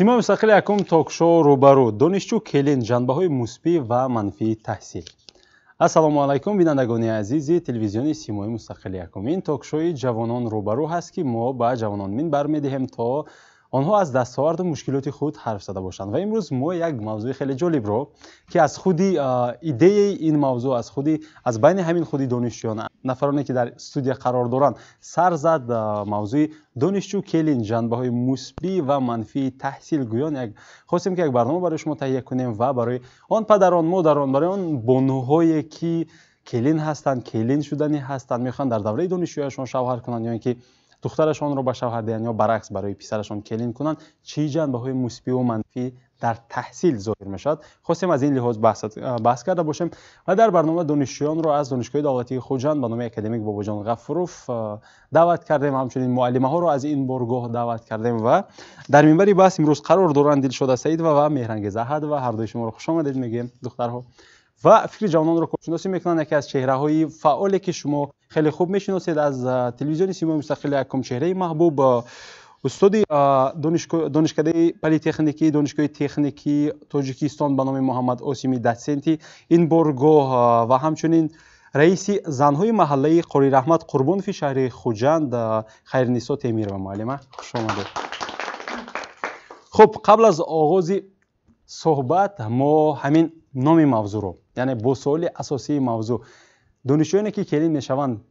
سیما مستقل یکم تاک شو روبرو دانشجو کلین جنبه‌های مثبت و منفی تحصیل. السلام علیکم بینندگان عزیز تلویزیون سیمای مستقل یکم. این تاک شوی جوانان روبرو هست که ما با جوانان من برمی‌دهیم تا آنها از دستاورد و مشکلات خود حرف زده باشند. و امروز ما یک موضوع خیلی جالب رو که از خودی ایده این موضوع از بین همین خودی دانشجویان نفرانی که در استودیو قرار دارند سر زد موضوع دانشجو کلین جنبه‌های مثبت و منفی تحصیل گویان خواستیم که یک برنامه برای شما تهیه کنیم و برای آن پدران مادران برای آن بانوهایی که کلین هستند کلین شدنی هستند میخوان در دوره دانشجوییشون شوهر کنند یا اینکه دخترشان رو به شوهر دهند یا برعکس برای پسرشان کلین کنند چه جنبه‌های مثبت و منفی در تحصیل ظاهر میشد خواستیم از این لحاظ بحث کرده باشیم و در برنامه دانشجویان رو از دانشگاه دولتی خوجند برنامه اکادمیک باباجان غفوروف دعوت کردیم همچنین معلمه ها رو از این بارگاه دعوت کردیم و در منبر بحث امروز قرار دارند دلشاد سعید و مهرنگیز احد و هر دوی شما رو خوش آمدید میگیم دخترها و فکر جوانان رو کارشناسی میکنن. یکی از چهره‌های فعالی که شما خیلی خوب میشناسید از تلویزیون سیمای مستقل یکم چهره محبوب استاد دانشکده پلی‌تکنیکی دانشگاه تکنیکی تاجیکستان به نام محمد آسیمی دستسنتی این بارگاه و همچنین رئیس زنهای محله قاری رحمت قربانفی شهر خوجند خیرنسا تیمیر و معلمه خوش آمدید. خب قبل از آغاز صحبت ما همین نام موضوع رو یعنی با سوال اساسی موضوع دانشجویانی که کلین میشوند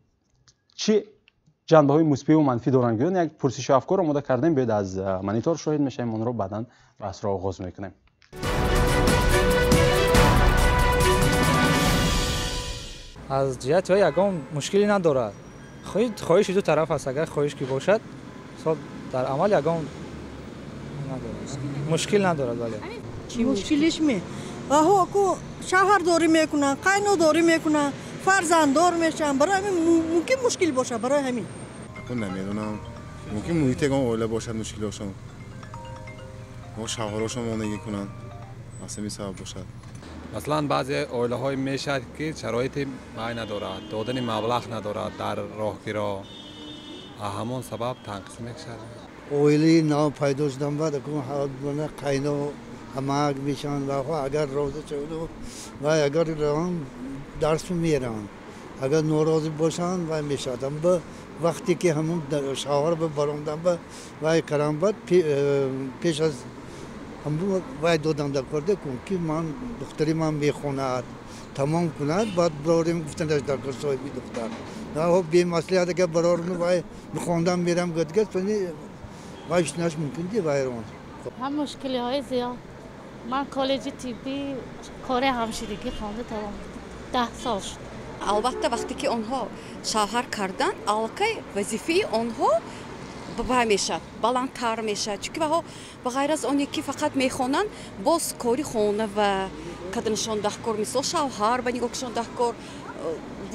چه جنبه‌های مثبت و منفی دارند گویان یک پرسش افکار آماده کردیم بعد از مانیتور شاهد میشیم اون رو بعداً بحث را آغاز میکنیم. از جهت یگان مشکلی ندارد خواهش دو طرف است اگر خواهش کی باشد در عمل یگان ندارد مشکل ندارد ولی چی مشکلش می آها کو شوهر داری میکنن قینو داری میکنن فرزند دار میشن برای همین ممکن مشکل باشه برای همین من نمیدونم ممکن محیط اوله باشد مشکلشون ما شوهراشون مانگی کنن واسه می سبب باشد مثلا بعضی اوله های میشد که شرایط مای ندارد دادن مبلغ ندارد در راهگیرا همون سبب تنقیص میشد اویلی نام پیدا شدن بعد که حالت بنا قینو هماگ میشن و اگر روزه چولو و اگر روان درس میرن اگر ناراضی باشن و میشدن به وقتی که همون شوهر به باروندن به و کلام بعد پیش از همون و دادم دکورده کن که من دختری من میخوند تمام کند بعد براریم گفتن در کار صاحبی دختر نه بی مسئله که برارم و میخوندم میرم گدگد فنی وایش نش ممکن دی وایرون هم مشکلی های زیاد من کالج طبی کار همشیرگی خوانده تا 10 سال شد. البته وقتی که آنها شوهر کردن الکی وظیفه آنها میشد بالاتر میشد چون به غیر از اون که فقط میخوانن باز کاری خونه و کدنشون دکور مثل شوهر و نگاهشون دکور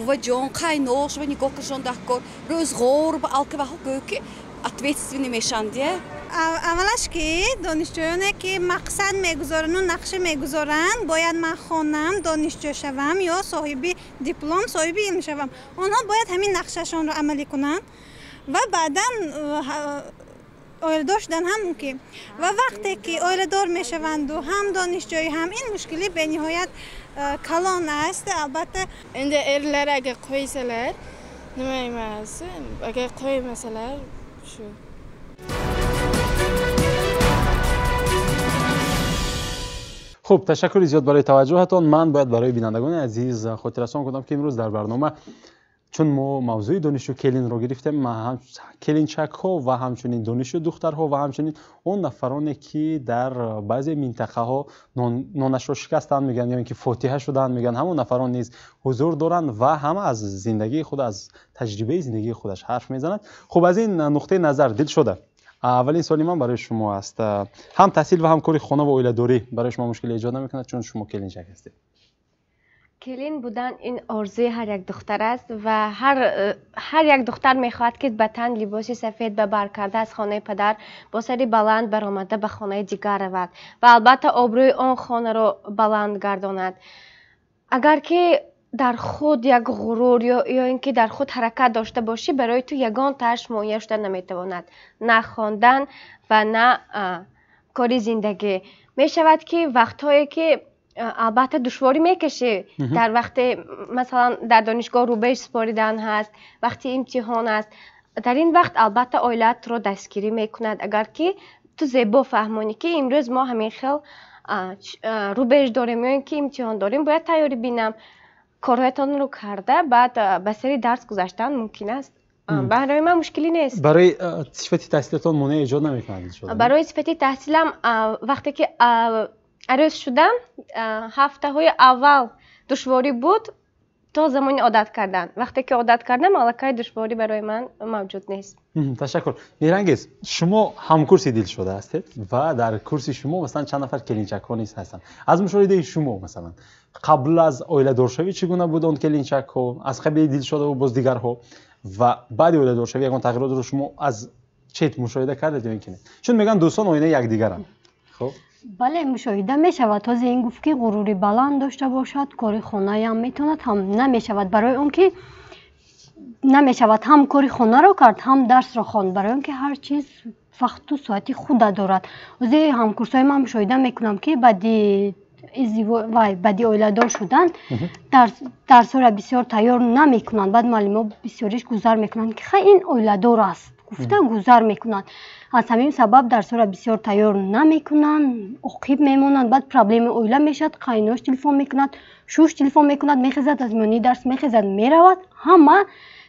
و جان قینوش و نگاهشون دکور روزگار به الکی و که ответственный میشن دیگه. اولش که دانشجویانی که مقصد میگذارن و نقشه میگذارن باید من خوانم دانشجو شوم یا صاحب دیپلم صاحب علم شوم آنها باید همین نقشهشون رو عملی کنن و بعدا اویل داشتن هم که و وقتی که اویل دار میشوند و هم دانشجوی هم این مشکلی به نهایت کلان است. البته این ایرلر اگه قویسلر نمی‌ماست اگه قوی مثلا شو خب تشکر زیاد برای توجهتان. من باید برای بینندگان عزیز خاطر رسان کنم که امروز در برنامه چون ما موضوع دانشجو کلین رو گرفتیم کلینچک ها و همچنین دانشجو دخترها و همچنین اون نفرانی که در بعضی منطقه ها نانش رو شکستن میگن یا اینکه فاتحه شدن میگن همون نفران نیز حضور دارن و هم از زندگی خود از تجربه زندگی خودش حرف میزنند. خب از این نقطه نظر دل شده اولین سوالی من برای شما است هم تحصیل و هم کاری خانه و اویله‌داری برای شما مشکل ایجاد نمیکنه چون شما کلینچک هستید؟ کلین بودن این آرزوی هر یک دختر است و هر یک دختر میخواهد که به تن لباسی سفید به بر کرده از خانه پدر با سری بلند برآمده به خانه دیگر رود و البته آبروی آن خانه را بلند گرداند. اگر که در خود یک غرور یا اینکه در خود حرکت داشته باشی برای تو یگان ترش مهیا شده نمیتواند نه خواندن و نه کاری زندگی می شود که وقتهایی که البته دشواری میکشه در وقت مثلا در دانشگاه رو به سپاریدن هست، وقتی امتحان است، در این وقت البته اولاد رو دستگیری میکند. اگر که تو زیبا فهمانی که امروز ما همین خیل رو بهش داریم یا اینکه امتحان داریم باید تیاری بینم کارهایتان رو کرده بعد به سری درس گذاشتن ممکن است. برای من مشکلی نیست. برای صفت تحصیلتون مانع ایجاد نمیکنه شده؟ برای صفت تحصیلم وقتی که عروس شدم هفته های اول دشواری بود تا زمانی عادت کردن. وقتی که عادت کردم علاقه دشواری برای من موجود نیست. تشکر. میرنگیز شما همکورسی دیل شده هستید و در کورس شما مثلا چند نفر کلینچک ها نیست هستن. از مشاهده شما مثلا قبل از اویله دارشوی چگونه بود اون کلینچک ها، از قبل دیل شده و باز دیگرها و بعد اویله دارشوی یکان تغییرات رو شما از چیت مشاهده کردید یا اینکه نه؟ چون میگن دوستان آینه یکدیگرن. خب بله مشاهده می شود. تازه این گفت که غروری بلند داشته باشد کاری خانه هم میتوند هم نمی شود. برای اون که نمی شود هم کاری خانه رو کرد هم درس رو خواند. برای اون که هر چیز وقت و ساعتی خود دارد. از هم کورسای من مشاهده میکنم که بعدی اویله‌دار شدن درس را بسیار تیار نمیکنند. بعد معلم بسیاریش گذار میکنند که خیلی این اویله‌دار است گفتن گذار میکنند. از همین سبب درس را بسیار تیار نمیکنند، عقیب میمونند. بعد پرابلم اویله میشد، قایناش تلفن میکند، شوش تلفن میکند، میخزد از میانی درس میخزد میرود. همه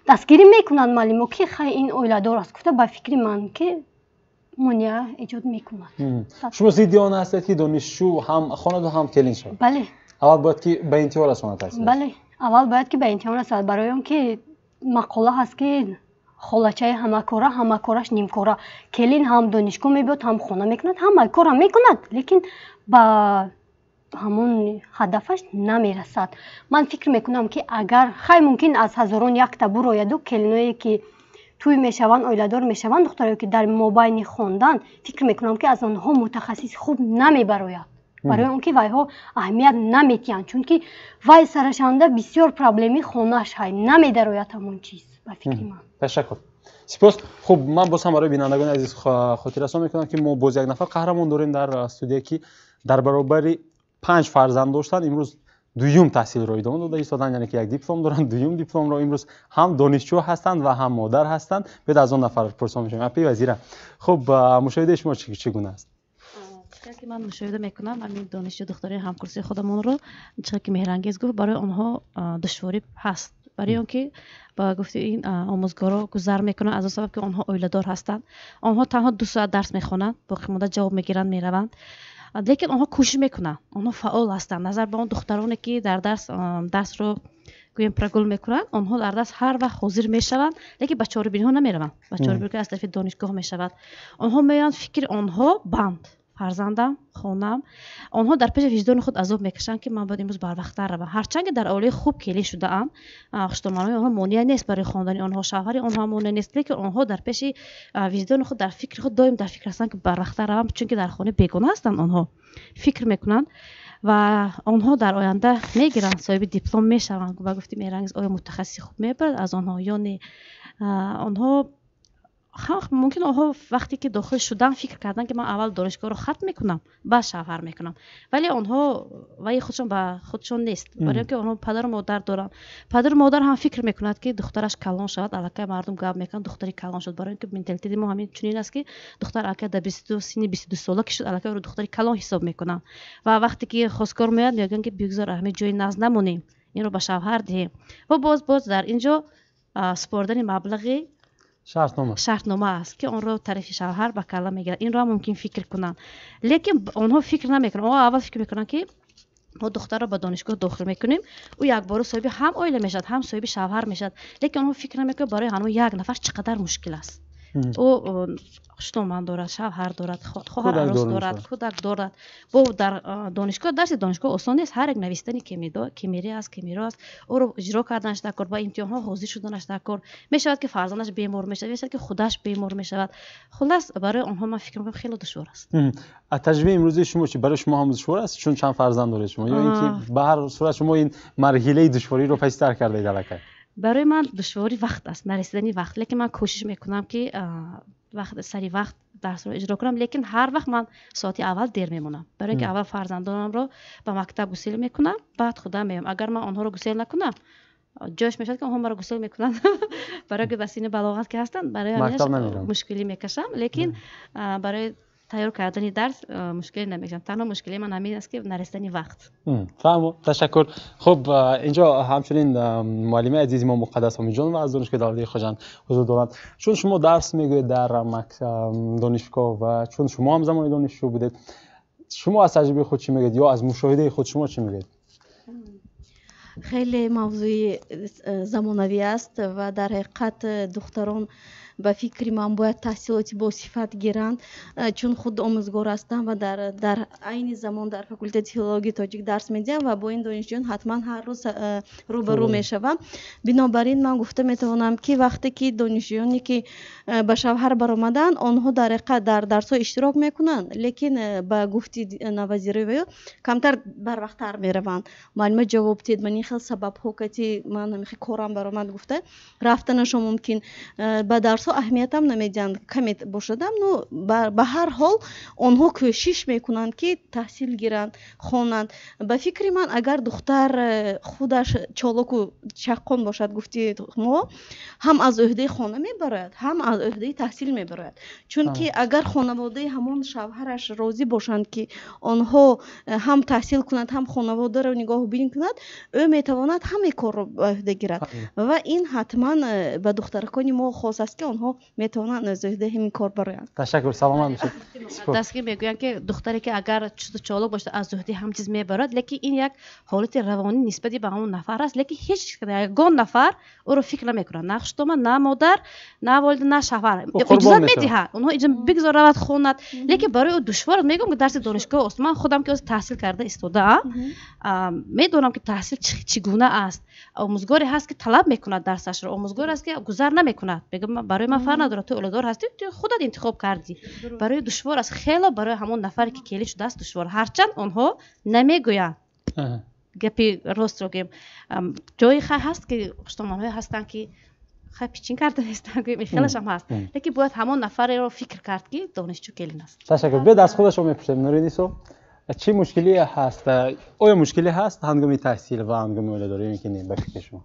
دستگیری میکنند معلم که خیلی این اویله دار است. گفته با فکر من که مانع ایجاد میکند. شما زیدیان هستید که دانشجو هم خواند و هم کلین شد؟ بله. اول باید که به امتحان رساند هستید؟ بله اول باید که به امتحان رساند. برای اون که مقاله هست که خالچه همه کارش نیم کاره. کلین هم دانشگاه میبود هم خانه میکند همه کار میکند لیکن با همون هدفش نمیرسد. من فکر میکنم که اگر خیلی ممکن از هزاران یک تا باید دو کلینایی که توی میشوند اویله‌دار میشوند دخترایی که در مابین خواندن فکر میکنم که از آنها متخصص خوب نمیبراید. برای اون که وای ها اهمیت نمیتیند چون که وای سرشانده بسیار پرابلمی خونه‌اش های نمیدراید همون چیز. با فکر من. تشکر. سپاس. خب من باز هم برای بینندگان عزیز خاطر رسانی میکنم که ما باز یک نفر قهرمان داریم در استودیو که در برابر 5 فرزند داشتن امروز دوم تحصیل رو ادامه داده ایستادن، یعنی که یک دیپلم دارن، دوم دیپلم رو امروز هم دانشجو هستند و هم مادر هستند. بعد از اون نفر پرسان میشم اپی وزیره. خب مشاهده شما چگونه است؟ که من مشاهده میکنم همین دانشجو دختری همکورسی خودمون رو چقدر که مهرانگیز گفت برای آنها دشواری هست. برای اینکه با گفته این آموزگارا گذر میکنن از سبب که آنها اویله‌دار هستند. آنها تنها 2 ساعت درس میخونن، باقی مدت جواب میگیرن میروند. لیکن آنها کوشش میکنن، آنها فعال هستند. نظر به اون دخترانی که در درس رو گویم پرگل میکنن، آنها در درس هر وقت حاضر میشوند لیکن به چاره‌بینی ها نمیروند. به چاره‌بینی که از طرف دانشگاه میشود. آنها میان فکر آنها بند فرزندم خونم آنها در پیش وجدان خود عذاب میکشند که من باید امروز بر وقت روم. هرچند که در اولیه خوب کلی شده ام خشتمانای آنها مانع نیست برای خواندن آنها، شوهر آنها مانع نیست، لیکن آنها در پیش وجدان خود در فکر خود دائم در فکر هستند که بر وقت روم چون که در خانه بیگانه هستند. آنها فکر میکنند و آنها در آینده میگیرن صاحب دیپلم میشوند. و گفتیم میرنگز آیا متخصص خوب میبرد از آنها یا نه. آنها ممکن آنها وقتی که داخل شدن فکر کردن که من اول دانشگاه رو ختم میکنم بعد شوهر میکنم، ولی آنها وای خودشون به خودشون نیست. برای اینکه آنها پدر و مادر دارن. پدر و مادر هم فکر میکند که دخترش کلان شود. الکی مردم گپ میکنن دختری کلان شد. برای اینکه منتالیتی ما همین چنین است که دختر الکی در 22 ساله که شد الکی رو دختری کلان حساب میکنن و وقتی که خواستگار میاد میگن که بگذار همین جای ناز نمونیم این رو به شوهر دهیم و باز در اینجا سپردن مبلغی شرطنامه است که آن رو طرف شوهر به کلا میگیرد. این را ممکن فکر کنن لیکن آنها فکر نمیکنن. آنها اول فکر میکنن که ما دختر رو به دانشگاه داخل میکنیم او یک بار صاحب هم اویله میشد هم صاحب شوهر میشد، لیکن آنها فکر نمیکنن برای همون یک نفر چقدر مشکل است. او خشتمان دارد، شوهر دارد، خواهر عروس دارد، کودک دارد. با در دانشگاه آسان نیست. هر یک نوشتنی که میری است او رو اجرا کردنش در کار، با امتحان ها حاضر شدنش در کار میشود که فرزندش بیمار میشود، میشود که خودش بیمار میشود. خلاص برای آنها من فکر میکنم خیلی دشوار است. تجربه امروزی شما چی؟ برای شما هم دشوار است چون چند فرزند دارید شما یا اینکه به هر صورت شما این مرحله دشواری رو پیش‌تر کردید؟ برای من دشواری وقت است، نرسیدنی وقت، لیکن من کوشش میکنم که وقت سری وقت درس رو اجرا کنم، لیکن هر وقت من ساعتی اول دیر میمونم، برای اینکه اول فرزندانم رو به مکتب گسیل میکنم، بعد خودم میام. اگر من آنها رو گسیل نکنم جاش میشد که آنها مرا گسیل میکنن برای که بسین بلاغت که هستن، برای همینش مشکلی میکشم، لیکن برای تیار کردن درس مشکلی نمیکشم. تنها مشکلی من همین است که نرسیدن وقت. فهمم. تشکر. خب اینجا همچنین معلم عزیز ما مقدس امی جان و از دانشگاه داوودی خواجند حضور دارند. چون شما درس میگویید در دانشگاه و چون شما هم زمان دانشجو بودید، شما از تجربه خود چی میگید یا از مشاهده خود شما چی میگید؟ خیلی موضوع زمانوی است و در حقیقت دختران به فکر من باید تحصیلاتی با صفت گیرند، چون خود آموزگار هستم و در عین زمان در فاکولته تئولوژی تاجیک درس میدم و با این دانشجویان حتما هر روز روبرو میشوم. بنابراین من گفته میتوانم که وقتی که دانشجویانی که به شوهر برآمدن آنها در حقیقت در درس اشتراک میکنند، لیکن با گفتی نوازیری کمتر بر وقت تر میروند. معلم جواب دید من خیلی سبب ها که من همیشه کارم برآمد گفته رفتنش ممکن به درس اهمیت هم نمیدن کمی باشدم، نو به هر حال آنها کوشش میکنند که تحصیل گیرند خوانند. به فکر من اگر دختر خودش چالاک و چاقون باشد گفتی ما هم از عهده خانه میبرد هم از عهده تحصیل میبرد، چون که اگر خانواده همون شوهرش راضی باشند که آنها هم تحصیل کنند هم خانواده رو نگاه و بین کند، او میتواند همه کار رو به عهده گیرد و این حتما به دخترکان ما خاص است که آنها میتونن از عهده همین کار برآیند. تشکر. سلام میشه. دستگیر میگوین که دختری که اگر چالاک باشه از عهده هم چیز میبرد، لیکن این یک حالت روانی نسبت به همون نفر است، لیکن هیچ یگان نفر او رو فکر نمیکنه، نه خشتما نه مادر نه والد نه شوهر اجازه میدهند اونها اجازه بگذارند خوند، لیکن برای او دشوار. میگم که درس دانشگاه است، من خودم که تحصیل کرده استوده میدونم که تحصیل چگونه است. آموزگاری هست که طلب میکند درسش رو، آموزگاری است که گذر نمیکند. بگم برای من فرق نداره، تو اولادار هستی تو خودت انتخاب کردی. برای دشوار است خیلی، برای همون نفری که کلی شده است دشوار، هرچند آنها نمیگویند. گپی راست رو گیم جایی هست که خشتمان‌های هستن که خیلی پیچین کرده هستن که خیلیش هم هست، لیکن باید همون نفر رو فکر کرد که دانشجو کلین است. تشکر. بیاد از خودش رو میپرسیم. نورینیسو چی مشکلی هست؟ آیا مشکلی هست هنگام تحصیل و هنگام ولاداری میکنید به فکر شما؟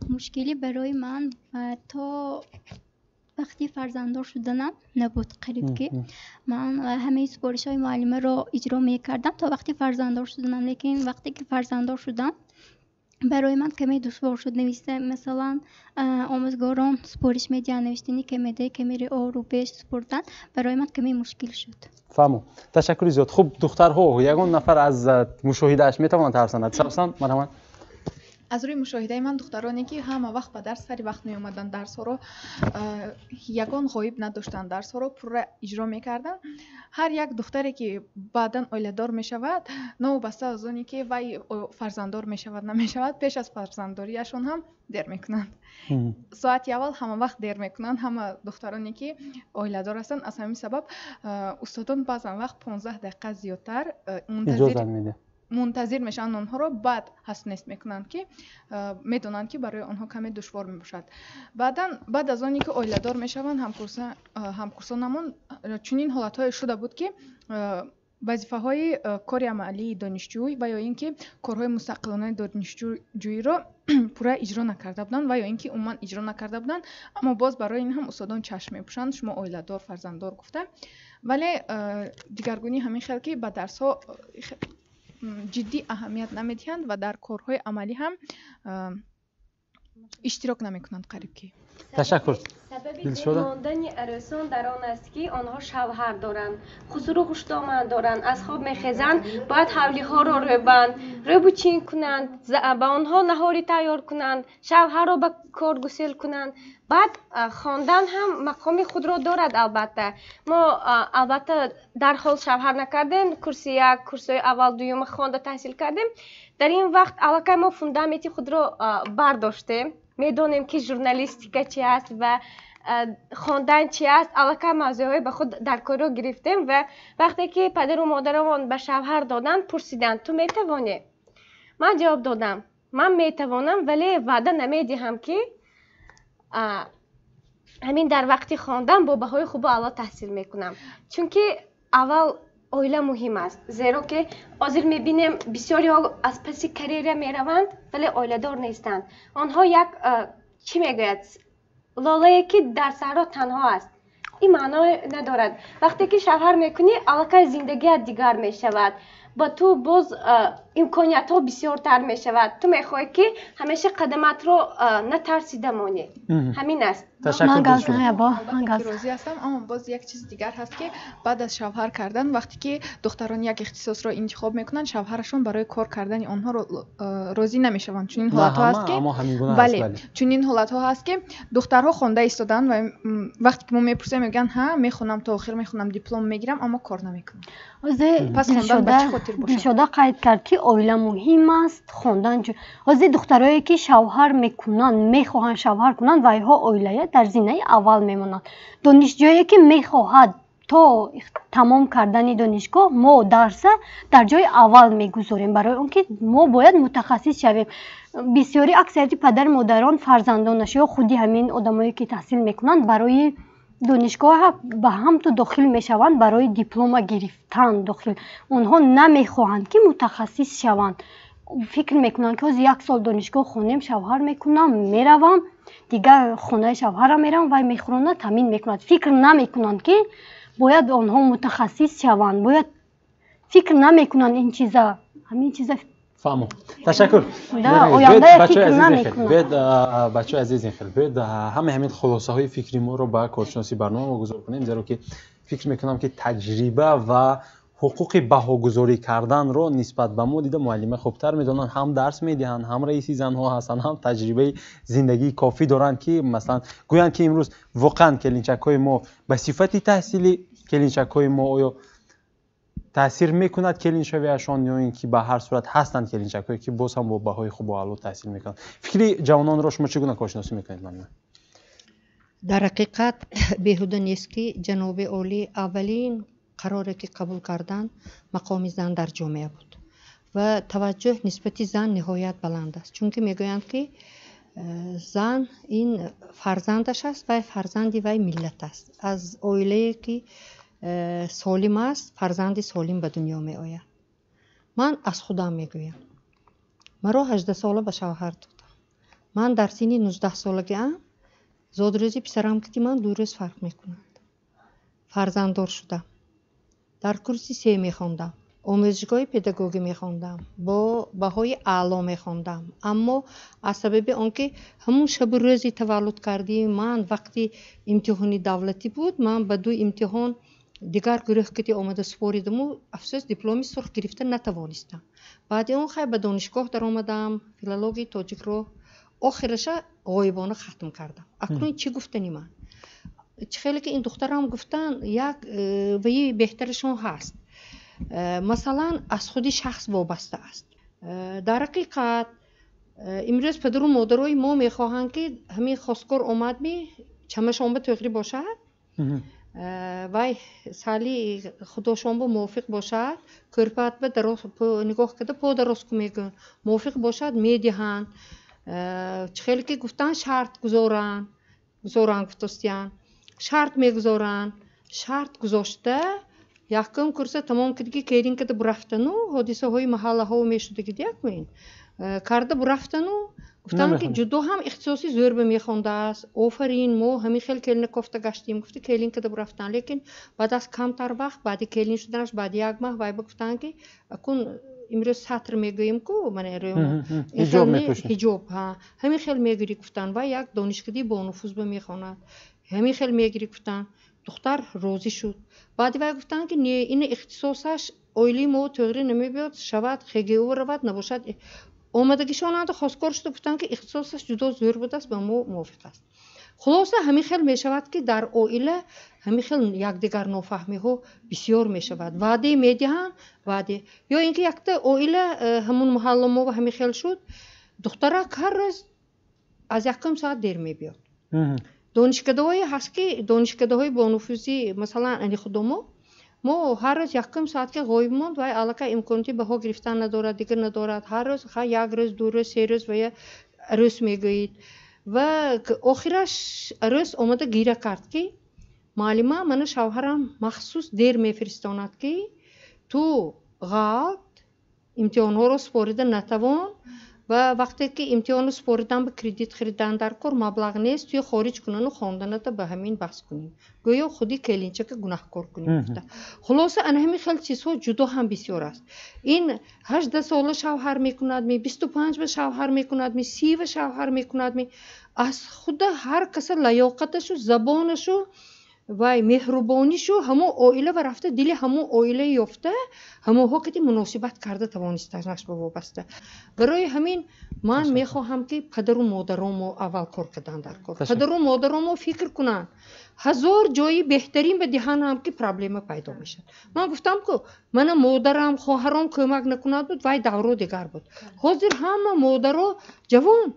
مشکلی برای من تا وقتی فرزنددار شدنم نبود. قریب که من همه سپارش های معلمه را اجرا میکردم تا وقتی فرزنددار شدنم، لیکن وقتی که فرزنددار شدم برای من کمی دشوار شد نوشته. مثلا آموزگاران سپارش میدن نوشتنی که میده که میره آ رو بهش سپردن، برای من کمی مشکل شد. فهمو. تشکر زیاد. خوب دخترها یگان نفر از مشاهدهش میتوانند ترسند. سبسان مرحمت. از روی مشاهده من دخترانی که همه وقت به درس سری وقت می اومدن، درس ها رو یگان غایب نداشتن، درس ها رو پر اجرا میکردن. هر یک دختری که بعداً اولیدار می شود، نو بسته از اونی که وای فرزنددار می شود نمی شود، پیش از فرزندداریشون هم دیر میکنند. ساعت اول همه وقت دیر میکنند. همه دخترانی که اولیدار هستن از همین سبب استادان بعضا وقت 15 دقیقه زیادتر منتظر میشن اونها رو، بعد حسنیست میکنن که میدونن که برای آنها کمی دشوار میباشد. بعد از آنی که اولیدار میشون همکورسانمون چنین حالتهای شده بود که وظیفه های کار عملی دانشجوی و یا اینکه کارهای مستقلانه دانشجویی را پورا اجرا نکرده بودن و یا اینکه عموما اجرا نکرده بودن، اما باز برای این هم استادان چشم میپوشند شما اولیدار فرزنددار گفته. ولی دیگرگونی همین خیلی که به درس ها جدی اهمیت نمیدهند و در کارهای عملی هم اشتراک نمیکنند. قریب که تشکر. سبب ماندن عروسان در آن است که آنها شوهر دارند، خسرو و خشتامن دارند، از خواب میخیزند، باید حولی ها را رو بچین کنند، به آنها نهاری تیار کنند، شوهر را به کار گسیل کنند. بعد خواندن هم مقام خود را دارد. البته ما البته در حال شوهر نکردیم، کورس یک کورس اول دوم خوانده تحصیل کردیم. در این وقت علاقه ما فوندامنتی خود را برداشتیم، میدونیم که ژورنالیستیک چی است و خواندن چی است. علاقه موضوعی به خود در کار گرفتیم و وقتی که پدر و مادرمان به شوهر دادن پرسیدن تو میتوانی؟ من جواب دادم من میتوانم، ولی وعده نمیدهم که همین در وقتی خواندن با بهای خوب و اعلی تحصیل میکنم. چون که اول اویله مهم است، زیرا که حاضر میبینیم بسیاری ها از پس کریر میروند ولی اویله دار نیستند. آنها یک چی میگوید لاله که در صحرا تنها است. این معنی ندارد. وقتی که شوهر میکنی علاقه زندگی دیگر میشود، با تو باز امکانیت ها بسیارتر می شود. تو میخوای که همیشه قدمت رو نترسیده مانی. همین است. من راضی هستم، اما باز یک چیز دیگر هست که بعد از شوهر کردن وقتی که دختران یک اختصاص را انتخاب میکنن شوهرشون برای کار کردن آنها رو راضی نمیشوند. چون این حالت ها هست که بله چون این حالت ها هست که دخترها خوانده ایستادن و وقتی که ما میپرسیم میگن ها میخونم تا آخر میخونم دیپلم میگیرم اما کار نمیکنم. پس دلشده قید کرد که اویله مهم است خواندن. حاضر دخترایی که شوهر میکنن میخواهند شوهر کنند و اینها اویله در زینه اول میمونند. دانشجویی که میخواهد تا تمام کردن دانشگاه ما درس در جای اول میگذاریم برای اون که ما باید متخصص شویم. بسیاری اکثریت پدر مادران فرزندانش یا خودی همین آدمایی که تحصیل میکنند برای دانشگاه به هم تو داخل میشوند برای دیپلم گرفتن داخل. اونها نمیخواهند که متخصص شوند. فکر میکنند که از 1 سال دانشگاه خونیم شوهر میکنم میروم دیگه خونه شوهرم میرم و میخورند تامین میکنند. فکر نمیکنند که باید آنها متخصص شوند. باید فکر نمیکنند این چیزا همین چیزا. فهمو. تشکر. بچه عزیز این خیلی بید همین خلاصه های فکری ما رو با کارشناسی برنامه واگذار کنیم، زیرا که فکر میکنم که تجربه و حقوق بهاگذاری کردن رو نسبت به ما دیده معلم خوبتر میدونن، هم درس میدهن، هم رئیس زنها هستن، هم تجربه زندگی کافی دارن که مثلا گویان که امروز واقعا کلینچک‌های ما به صفت تحصیلی کلینچک‌های ما آیا تاثیر میکند کلینشویشان یا اینکه به هر صورت هستند کلینچک‌هایی که باز هم با بهای خوب و اعلی تحصیل میکنند. فکری جوانان را شما چگونه کارشناسی میکنید؟ من در حقیقت بیهوده نیست که جناب عالی اولین قراری که قبول کردن مقام زن در جامعه بود و توجه نسبت زن نهایت بلند است، چون که میگویند که زن این فرزندش است و فرزندی وی ملت است. از عائله که سالم است فرزند سالم به دنیا می آید. من از خودم میگویم مرا 18 ساله به شوهر دادم. من در سن 19 سالگی ام زادروزی پسرم که من 2 روز فرق میکند. فرزنددار شدم. در کورس 3 میخوندم. آموزشگاه پداگوژی میخوندم. با بهای اعلا میخوندم. اما از سبب آنکه همون شب روزی تولد کردیم من وقتی امتحانی دولتی بود من به 2 امتحان دیگر گروه که آمده سپاریدم و افسوس دیپلمی سرخ گرفتن نتوانستم. بعد اون خیلی به دانشگاه در آمدم فیلولوژی تاجیک رو آخرش غایبانه ختم کردم. اکنون چی گفتنی من؟ خیلی که این دخترم گفتن یک وی بهترشون هست. مثلا از خودی شخص وابسته است. در حقیقت امروز پدر و مادرای ما میخواهند که همین خواستگار آمد می چمشان به تغییر باشد و سالی خودشون با موافق باشد کرپات به درست نگاه کرده پا درست میگن موافق باشد میدهند. خیلی که گفتن شرط گذارن گفتستیان شرط میگذارن شرط گذاشته یکم کورس تمام کردی کیرین که برفتن و حادثه های محله ها میشده که دیگه کرده برفتن و گفتن که جدو هم اختصاصی زور به میخونده است. آفرین ما همین خیلی کلین کفته گشتیم گفته کلین که برفتن، لیکن بعد از کمتر وقت بعد کلین شدنش بعد 1 ماه وای گفتن که اکن امروز سطر میگویم که من حجاب ها همین خیلی میگیری گفتن و یک دانشکده با نفوذ به میخواند همین خیلی میگیری گفتن. دختر راضی شد. بعد وای گفتن که نه این اختصاصش اویلی ما تغییر نمیبیاد شود خیلی او رود نباشد. آمدگیشان هم خواستگار شده گفتن که اختصاصش جدا زور بوده است به ما موافق است. خلاصه همین خیلی می شود که در عائله همین خیلی یکدیگر نافهمی ها بسیار می شود. وعده می دهند وعده یا اینکه یک عائله همون محله ما و همین خیلی شد دختره هر روز از 1 ساعت دیر می بیاد. دانشکده های هست که دانشکده های با نفوذی مثلا ان خودمو ما هر روز 1 ساعت که غایب ماند و علاقه امکاناتی بها گرفتن ندارد دیگر ندارد. هر روز 1 روز 2 روز 3 روز و روز میگویید و آخرش روز آمده گیره کرد که معلمه من شوهرم مخصوص دیر میفرستاند که تو غلط امتحان ها رو سپاریده نتوان و وقتی که امتحان رو سپاریدن به کردیت خریدن در کار مبلغ نیست توی خارج کنن و خواندنت به همین بحث کنیم گویا خودی کلینچه که گناهکار کنیم گفته خلاصه ان همین خیلی چیزها جدا هم بسیار است این 18 ساله شوهر میکند می 25 به شوهر میکند می 30 به شوهر میکند می از خود هر کس لیاقتش و زبانش و مهربانیشو همو عائله و رفته دل همو عائله یافته همو ها که مناسبت کرده توانسته نقش به وابسته برای همین من میخواهم که پدر و مادرامو اول کار کردن در کار پدر و مادرامو فکر کنن هزار جایی بهترین به دهن هم که پرابلم پیدا میشه من گفتم که من مادرم خواهرام کمک نکند بود وای دورو دیگر بود حاضر همه مادرها جوان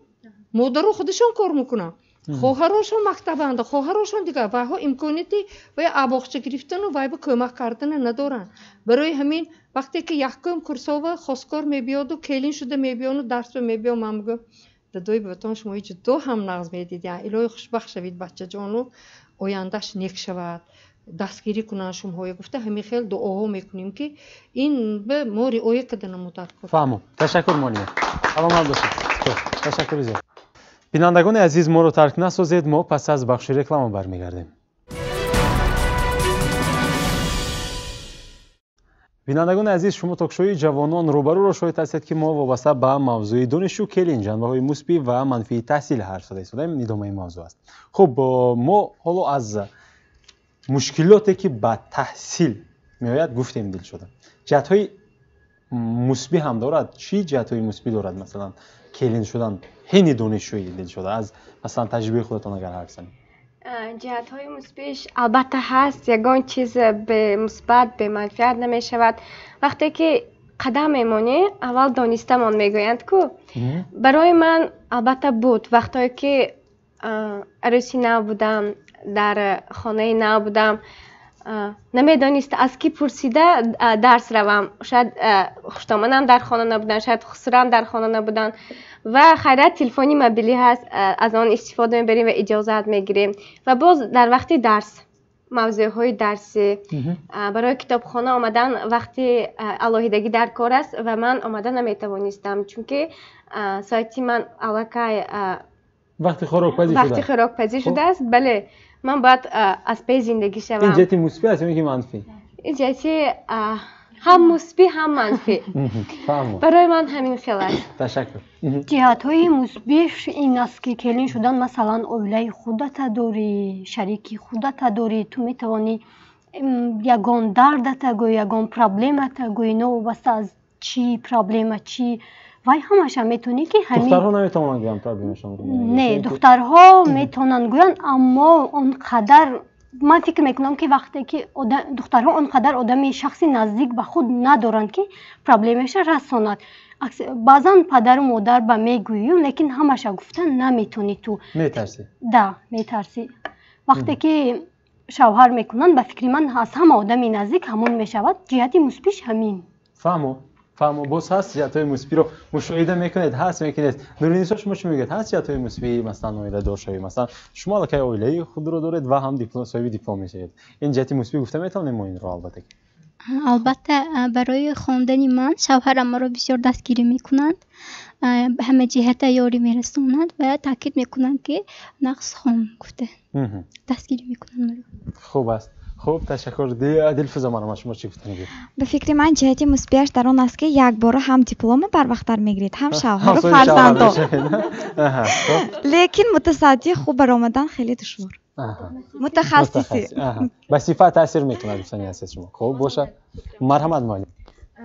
مادرها خودشون کار میکنن خواهراشون مکتبند خواهراشون دیگه و ها امکانیتی و اباغچه گرفتن و وای به کمک کردن ندارن برای همین وقتی که یکم کورساوا خواستگار میبیاد و کلین شده میبیان و درس میبیان من میگم دادوی بهتون شما هیچ دو هم نغز میدید الهی خوشبخت شوید بچه جانو آیندهش نیک شود دستگیری کنن شما گفته همین خیلی دعاها میکنیم که این به ما رعایت کردن مدت کنه فهمم تشکر مانیه سلام باشید تشکر زیاد بینندگان عزیز ما رو ترک نسازید ما پس از بخش رکلام برمیگردیم بینندگان عزیز شما تاکشوی جوانان روبرو را شاهد هستید که ما وابسته به موضوع دانشجو کلین جنبه‌های مثبت و منفی تحصیل حرف زدیم ادامه موضوع است خب ما حالا از مشکلاتی که با تحصیل میآید گفتیم دل شده جهت‌های مثبت هم دارد چی جهت‌های مثبت دارد مثلا کلین شدن هین دانشجویی دل شده از مثلا تجربه خودتان اگر حرف زنید جهت‌های مثبتش البته هست یگان چیز به مثبت به منفیت نمی شود وقتی که قدم میمانی اول دانستمان میگویند که برای من البته بود وقتی که عروسی نبودم در خانه نبودم نمیدانست از کی پرسیده درس روم شاید خوشتامنم در خانه نبودن شاید خسرم در خانه نبودن و خیرت تلفنی موبیلی هست از آن استفاده میبریم و اجازت میگیریم و باز در وقتی درس موضوع های درسی برای کتابخانه آمدن وقتی علاهیدگی در کار است و من آمدن نمیتوانستم چون که سایتی من علاقه وقتی خوراکپزی شده است بله من باید از پی زندگی شوم این جهتی مثبت است یا منفی این جهتی هم مثبت هم منفی برای من همین خیلی است تشکر جهت‌های مثبتش این است که کلین شدن مثلا عائله خودت داری شریکی خودت داری تو میتوانی یگان دردت گوی یگان پرابلمت گوی نو واسه از چی پرابلم چی وای همش هم میتونی که همین دخترها نمیتونن گویان پرابلمشون نه دخترها میتونن گویان اما اونقدر من فکر میکنم که وقتی که دخترها اونقدر آدمی شخصی نزدیک به خود ندارن که پرابلمش رساند بعضا پدر و مادر به میگویون لیکن همش گفتن نمیتونی تو میترسی ده میترسی وقتی که شوهر میکنن به فکر من از همه آدمی نزدیک همون میشود جهتی مثبتش همین فهمو باز هست جهت‌های مثبت رو مشاهده میکنید هست میکنید نورینیسا شما چی میگید هست جهت‌های مثبت مثلا عائله دار شوی مثلا شما الکی عائله خود رو دارید و هم دیپلم صاحب دیپلم میشید این جهتی مثبت گفته میتونیم ما این رو البته برای خواندن من شوهرم ما رو بسیار دستگیری میکنند همه جهت یاری میرسونند و تاکید میکنند که نقص خون گفته دستگیری میکنند خوب است خوب تشکر دلفزا منم شما چی گفتید به فکر من جهتی مثبتش در آن است که یک بار هم دیپلم بر وقت میگیرید هم شوهر و فرزند لیکن متصدی خوب برآمدن خیلی دشوار متخصصی به صفت تاثیر میکنه دوستانی هست شما خوب باشه مرحمت مالی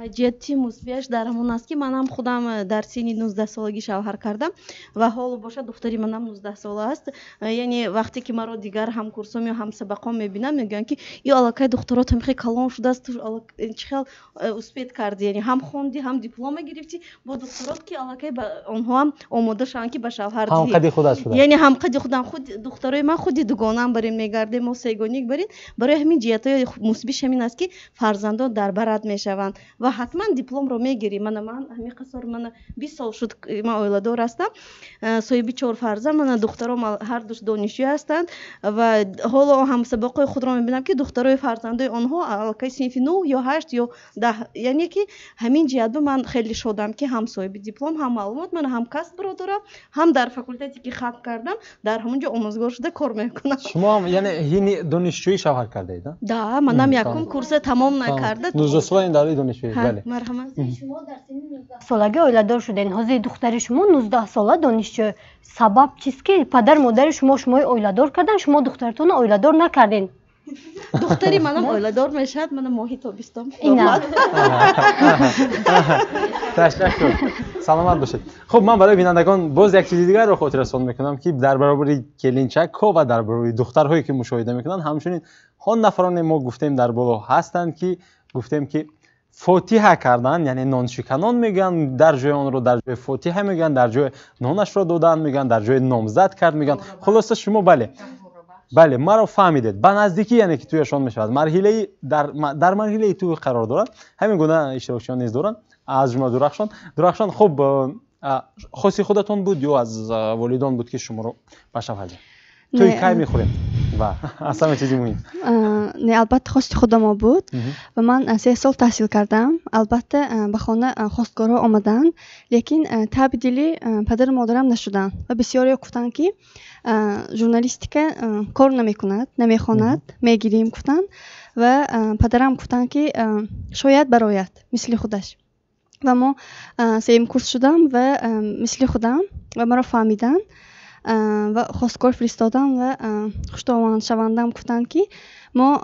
جهتی مثبتش در همون است که منم خودم در سن 19 سالگی شوهر کردم و حالا باشه دختری منم 19 ساله است یعنی وقتی که مرا دیگر هم کورسام یا هم سبقام میبینم میگن که این علاقه دخترات هم خیلی کلان شده است خیلی مثبت کردی یعنی هم خوندی هم دیپلم گرفتی با دخترات که علاقه به اونها هم آماده شدن که به شوهر هم قدی خود شده یعنی هم قدی خودم خود دخترای من خودی دوگانم بریم میگردیم و سیگونیک بریم برای همین جهتای مثبتش همین است که فرزندان در برات میشوند و حتما دیپلم رو میگیری. من همین قصر من 20 سال شد من اویلادور هستم، صاحب 4 فرزند، من دخترم هر دوش دانشجو هستند و حالا هم سابقه خود رو میبینم که دخترای فرزندای آنها الکی صنف 9 یا 8 یا 10، یعنی که همین جهت من خیلی شدم که هم صاحب دیپلم هم معلومات، من هم کسب رو دارم، هم در فاکولتتی که ختم کردم در همونجا آموزگار شده کار میکنم. شما یعنی هین دانشجوی شوهر کرده اید؟ ده منم یکم کورس تمام نکرده. 19 ساله این داره دانشجوی. بله. مرحمت. شما در سن 19 سالگی اویلادور شدین. حاضر دختر شما 19 ساله دانشجو. سبب چیست که پدر مادر شما اویلادور کردن، شما دخترتون اویلادور نکردین؟ دختری منم اویلادور میشد، منم ماهی تابستان. اینا. تشکر. سلامت باشید. خب من برای بینندگان باز یک چیز دیگر رو خاطر رسانی میکنم که در برابر کلینچک ها و در برابر دخترهایی که مشاهده میکنن همچنین هان نفران ما گفتیم در بالا هستند که گفتیم که فاتحه کردن، یعنی نان شکنان میگن، در جای آن رو در جای فاتحه میگن، در جای نانش رو دادن میگن، در جای نامزد کرد میگن. خلاصه شما بله ما رو فهمیدید. به نزدیکی یعنی که تویشان میشود مرحله در مرحله تو قرار دارد. همین گونه اشتراکچیان نیز دارن. از جمله درخشان خب خاصی خودتون بود یا از والدان بود که شما رو بشوهد؟ توی کی میخورید؟ و اصلا چیزی مهم نه، البته خواست خودم بود و من 3 سال تحصیل کردم. البته به خانه خواستگارها آمدن، لیکن تبدیلی پدر مادرم نشدن و بسیاری گفتن که ژورنالیستیک کار نمیکند، نمیخواند، میگیریم گفتن و پدرم گفتن که شاید برایت مثل خودش و ما 3 کورس شدم و مثل خودم و مرا فهمیدن و خواستگار فرستادم و خوشتاوان شوندم گفتن که ما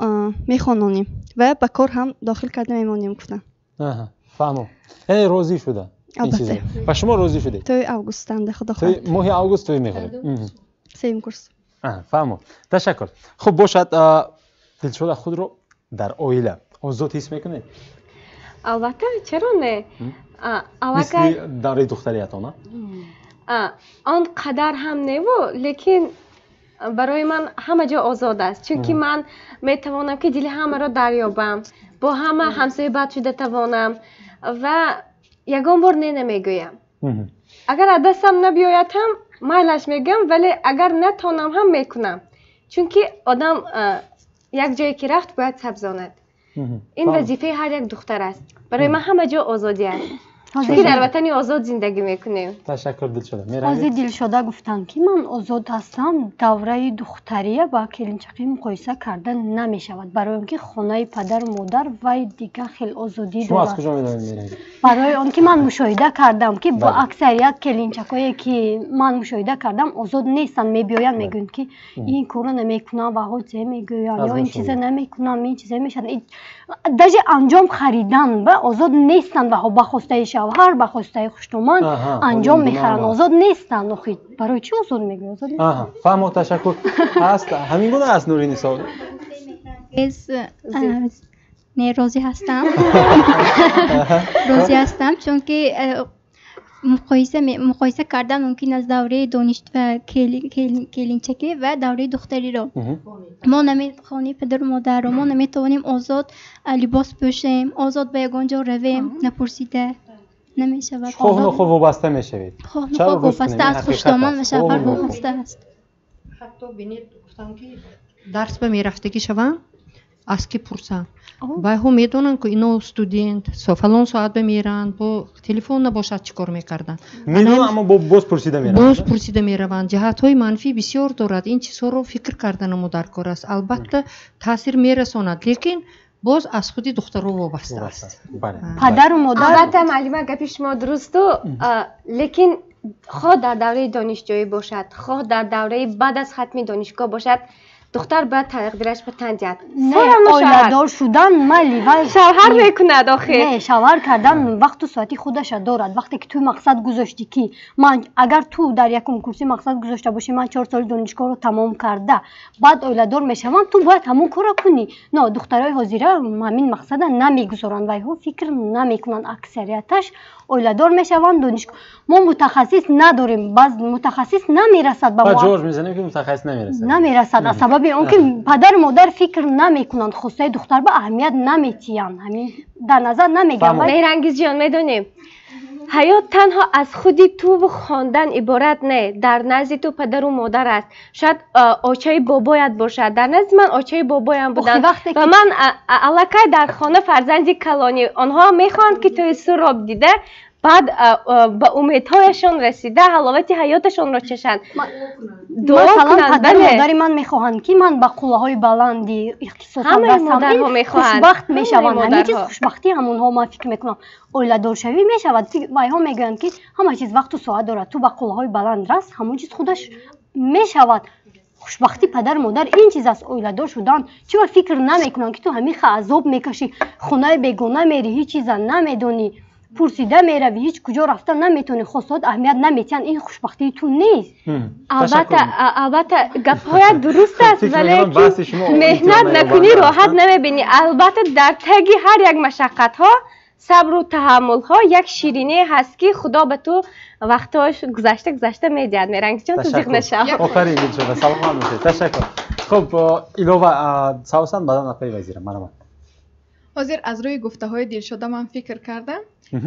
میخوانیم و به کار هم داخل کرده میمانیم گفتن. فهمم. یعنی راضی شده. البته. و شما راضی شدید؟ توی آگوست انده خدا خواهد. توی ماه آگوست توی میخورید. 3 کورس. فهمم. تشکر. خب باشد دلشاد خود رو در عائله آزاد حس میکنید؟ البته چرا نه؟ مثل دوره دختریتان؟ آن قدر هم نه لیکن برای من همه جا آزاد است، چون که من میتوانم که دل همه را دریابم، با همه همصحبت شده توانم و یگان بار نه نمیگویم. اگر از دستم نبیاید هم میلش میگم، ولی اگر نتونم هم میکنم، چون که آدم یک جایی که رفت باید سبزاند. این وظیفه هر یک دختر است. برای من همه جا آزادی است، چون که در وطن آزاد زندگی میکنیم. تشکر دلشده. از دلشده گفتن که من آزاد هستم، دوره دختریه با کلینچکی مقایسه کردن نمیشود، برای اینکه خانه پدر و مادر و دیگه خیلی آزادی دارد. شما از کجا میدونید؟ برای آنکه من مشاهده کردم که با اکثریت کلینچکایی که من مشاهده کردم آزاد نیستن، میبیاین میگن که این کارو نمیکنم و حوزه میگوین یا این چیزا نمیکنم، این چیزا میشن، درجه انجام خریدن و آزاد نیستن و با خواسته شوهر با خواسته خشتومان انجام میخرن، آزاد نیستن. آخه برای چی آزاد میگی؟ آزاد نیستن. فهم. تشکر. هست همین گونه است نورین نسا. نه راضی هستم چون که مقایسه کردن ممکن از دوره دانشجو و کلینچکی و دوره دختری رو ما نمیتوانیم پدر و مادر رو ما نمیتوانیم آزاد لباس پوشیم، آزاد به یگان جا رویم نپرسیده نمیشود. خواه وابسته میشوید. خواه وابسته از خوشتامان و شوهر وابسته است. حتی بینید گفتم که درس به میرفتگی شوم از کی پرسم و هم میدونن که اینو استودنت فلان ساعت بمیرن با تلفن نباشد چیکار میکردن میدونن، اما باز پرسیده میروند. جهت های منفی بسیار دارد. این چیزها رو فکر کردن ما در کار است. البته تاثیر میرساند، لیکن باز از خودی دخترها وابسته است. پدر و مادر البته معلومه گپی شما درست، لیکن خواه در دوره دانشجویی باشد، خواه در دوره بعد از ختم دانشگاه باشد، دختر باید تقدیرش به تنجد. نه اویلادور شدن مالی و شوهر میکند آخه. نه شوهر کردن وقت و ساعتی خودش دارد. وقتی که تو مقصد گذاشتی که من اگر تو در یکم کورسی مقصد گذاشته باشی من 4 سال دانشگاه رو تمام کرده بعد اویلادور میشم، تو باید همون کارو کنی. نه دخترای حاضره همین مقصد نمیگذارن و ها فکر نمیکنن، اکثریتش اویلادور میشوند دانشگاه. ما متخصص نداریم، بعض متخصص نمیرسد به ما. جورج میزنیم که متخصص نمیرسد. از سبب ببین اون که پدر و مادر فکر نمیکنن خواسته دختر به اهمیت نمیتین همین در نظر نمیگیرن. مهرانگیز جان میدونیم حیات تنها از خودی تو و خواندن عبارت نه، در نزد تو پدر و مادر است. شاید آچه بابایت باشد، در نزد من آچه بابایم بودن و من الکی در خانه فرزندی کلانی آنها میخواند که توی سراب دیده بعد به امیدهایشان رسیده حلاوت حیاتشان را چشند. مثلا پدر مادر من میخواهند که من با قله‌های بلندی اختصاصا برسم، خوشبخت میشوند. همه چیز خوشبختی همونها من فکر میکنم اولادار شوی میشود. وایها میگویند که همه چیز وقت و ساعت دارد، تو با قله‌های بلند رس همون چیز خودش میشود. خوشبختی پدر مادر این چیز است، اولادار شدن. چرا فکر نمیکنن که تو همیشه عذاب میکشی، خونه بیگانه میری، هیچ چیز نمیدونی، پرسیده میروی، هیچ کجا رفتن نمیتونی، خواستات اهمیت نمیتین، این خوشبختی تو نیست. البته گپ‌هایت درست است ولی مهنت نکنی راحت نمیبینی. البته در تگ هر یک مشقت ها صبر و تحمل ها یک شیرینی هست که خدا به تو وقتاش گذشته میدهد. میرنگ جان تو جیغ نشو. آفرین شما سلام میشه. تشکر. خب ایلووا ساوسان بعدا نپی وزیر مرحبا. وزیر از روی گفته های دلشده من فکر کردم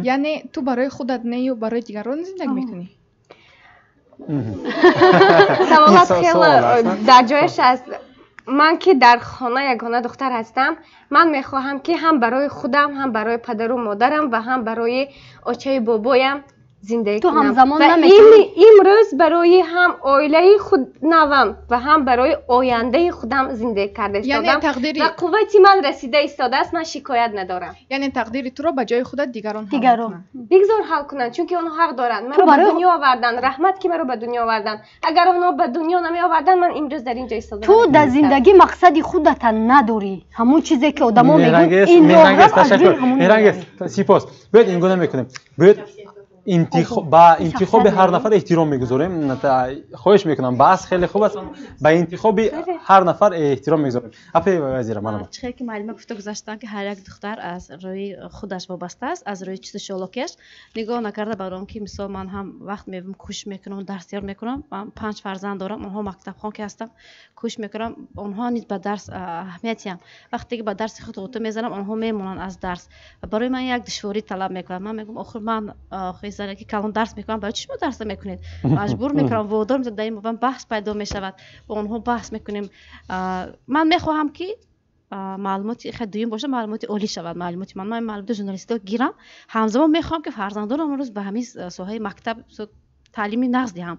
یعنی تو برای خودت نه و برای دیگران زندگی میکنی. سوالات خیلی در جایش است. من که در خانه یگانه دختر هستم، من میخواهم که هم برای خودم هم برای پدر و مادرم و هم برای آچه بابایم زندگی کنم. تو همزمان و امروز برای هم عائله خود نوام و هم برای آینده خودم زندگی کرده استادم. یعنی تقدیری و قوتی من رسیده ایستاده است، من شکایت ندارم. یعنی تقدیر تو رو به جای خودت دیگران بگذار حل کنن، چون که اونها حق دارن. مرا به دنیا آوردن، رحمت که مرا به دنیا آوردن. اگر اونها به دنیا نمی آوردن من امروز در اینجا ایستاده. تو در زندگی مقصدی خودت نداری. همون چیزی که آدما میگن این میرنگس سپاس. باید این گونه میکنیم. باید انتخاب هر نفر احترام میگذاریم. خواهش میکنم بحث خیلی خوب است، به انتخاب هر نفر احترام میگذاریم. اپی وزیر منم چه که معلومه گفته گذاشتن که هر یک دختر از روی خودش وابسته است، از روی چیز شلوغش نگاه نکرده برام که مثلا من هم وقت میبرم کوش میکنم، درس یاد میکنم. من 5 فرزند دارم، اونها مکتب خوان که هستم، کوش میکنم. اونها نیز به درس اهمیتی هم وقتی که به درس خود قوت میزنم اونها میمونن از درس. برای من یک دشواری طلب میکنم. من میگم آخر من خیزانه که کلان درس میکنم، برای چی شما درس میکنید؟ مجبور میکنم وادار میذارم دایم با بحث پیدا میشود، با اونها بحث میکنیم. من میخواهم که معلوماتی خیلی دویم باشه، معلوماتی عالی شود. معلوماتی من معلومات ژورنالیستی گیرم، همزمان میخوام که فرزندانم روز به همین ساحه مکتب تعلیمی نقض دهم،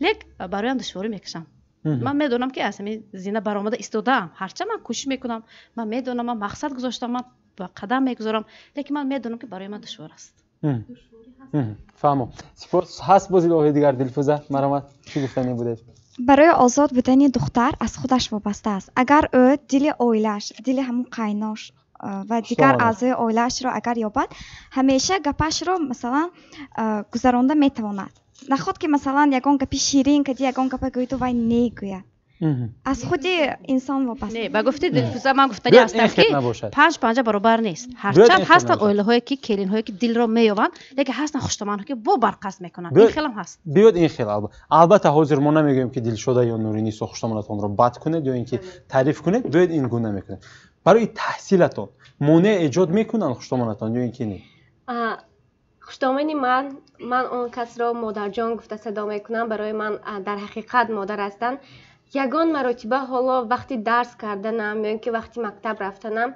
لیک برایم دشواری میکشم. من میدونم که اصلا زینه برآمده استودام، هرچه من کوشش میکنم، من میدونم من مقصد گذاشتم، من با قدم میگذارم، لیکن من میدونم که برای من دشوار است. فهمم. سپاس. هست بازی لوحه دیگر دلفوزه مرحمت چی گفتنی بوده؟ برای آزاد بودن دختر از خودش وابسته است. اگر او دل اویلش، دل همون قیناش و دیگر اعضای اویلش را اگر یابد، همیشه گپش را مثلا گذرانده میتواند. نخواد که مثلا یگان گپی شیرین که یگان گپ گوید و وای نگوید. از خود انسان وابسته. نه، با گفته دلفوزه من گفتنی هستم که 5 برابر نیست. هرچند هستن اویله هایی که کلین هایی که دل را مییابند، لیکن هستن خوشتمان که با برقص میکنن. این خیلی هست. بیاد این خیلی البته حاضر ما نمیگیم که دلشده یا نوری نیست و خوشتمانتون رو بد کنید یا اینکه تعریف کنید. بیاد این گونه میکنید. برای تحصیلتون مانع ایجاد میکنن خوشتمانتون یا اینکه نه؟ خوشتامنی من اون کس را مادر جان گفته صدا میکنم. برای من در حقیقت مادر هستن. یگان مراتبه حالا وقتی درس کردنم یا اینکه وقتی مکتب رفتنم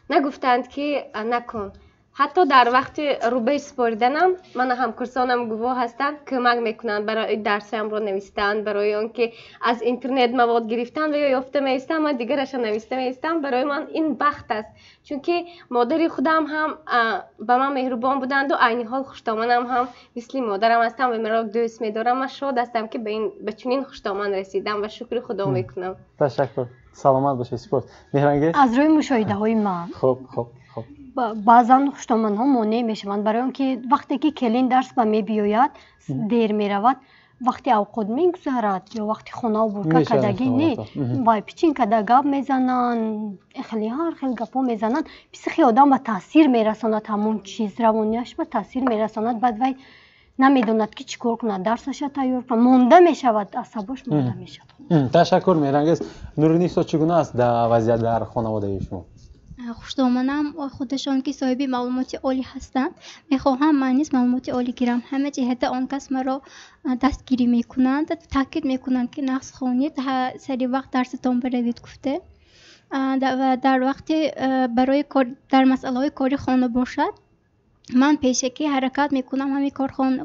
نگفتند که نکن. حتی در وقت روبه سپاریدنم من همکرسانم گواه هستند، کمک میکنند برای درسم رو نوشتن، برای آنکه از اینترنت مواد گرفتن و یا یافته میستم من دیگرش نوشته میستم. برای من این بخت است، چون که مادری خودم هم به من مهربان بودند و عین حال خوشتامنم هم مثل مادرم هستم و مرا دوست میدارم. من شاد هستم که به چنین خوشتامن رسیدم و شکر خدا میکنم. تشکر. سلامت باشید. سپاس. مهرنگیز از روی مشاهده های من خب بعضا خوشتامن ها مانع میشوند، برای اینکه وقتی که کلین درس به می بیاید دیر می رود، وقتی اوقات میگذرد یا وقتی خونه و برکه کدگی نه وای پیچین کده گپ میزنن، خیلی گپا میزنن، پیش خیلی آدم به تاثیر میرساند، همون چیز روانیش به تاثیر میرساند. بعد وای намедонад ки чӣ кор кунад, дарсаша тайёр кунад, монда мешавад, асабош монда мешавад. Ташаккур Меҳрангез. Нуринисо чӣ гуна аст вазъият дар хонаводаи шумо? хушдоманам худашон ки соҳиби маълумоти олӣ ҳастанд, мехоҳам ман низ маълумоти олӣ гирам. Ҳама ҷиҳата он кас маро дастгирӣ мекунанд, таъкид мекунанд ки нақс хонед, сари вақт дарсатон баравед гуфте. ва дар вақте барои дар масъалаҳои кори хона бошад, ман пешакӣ ҳаракат мекунам ҳамин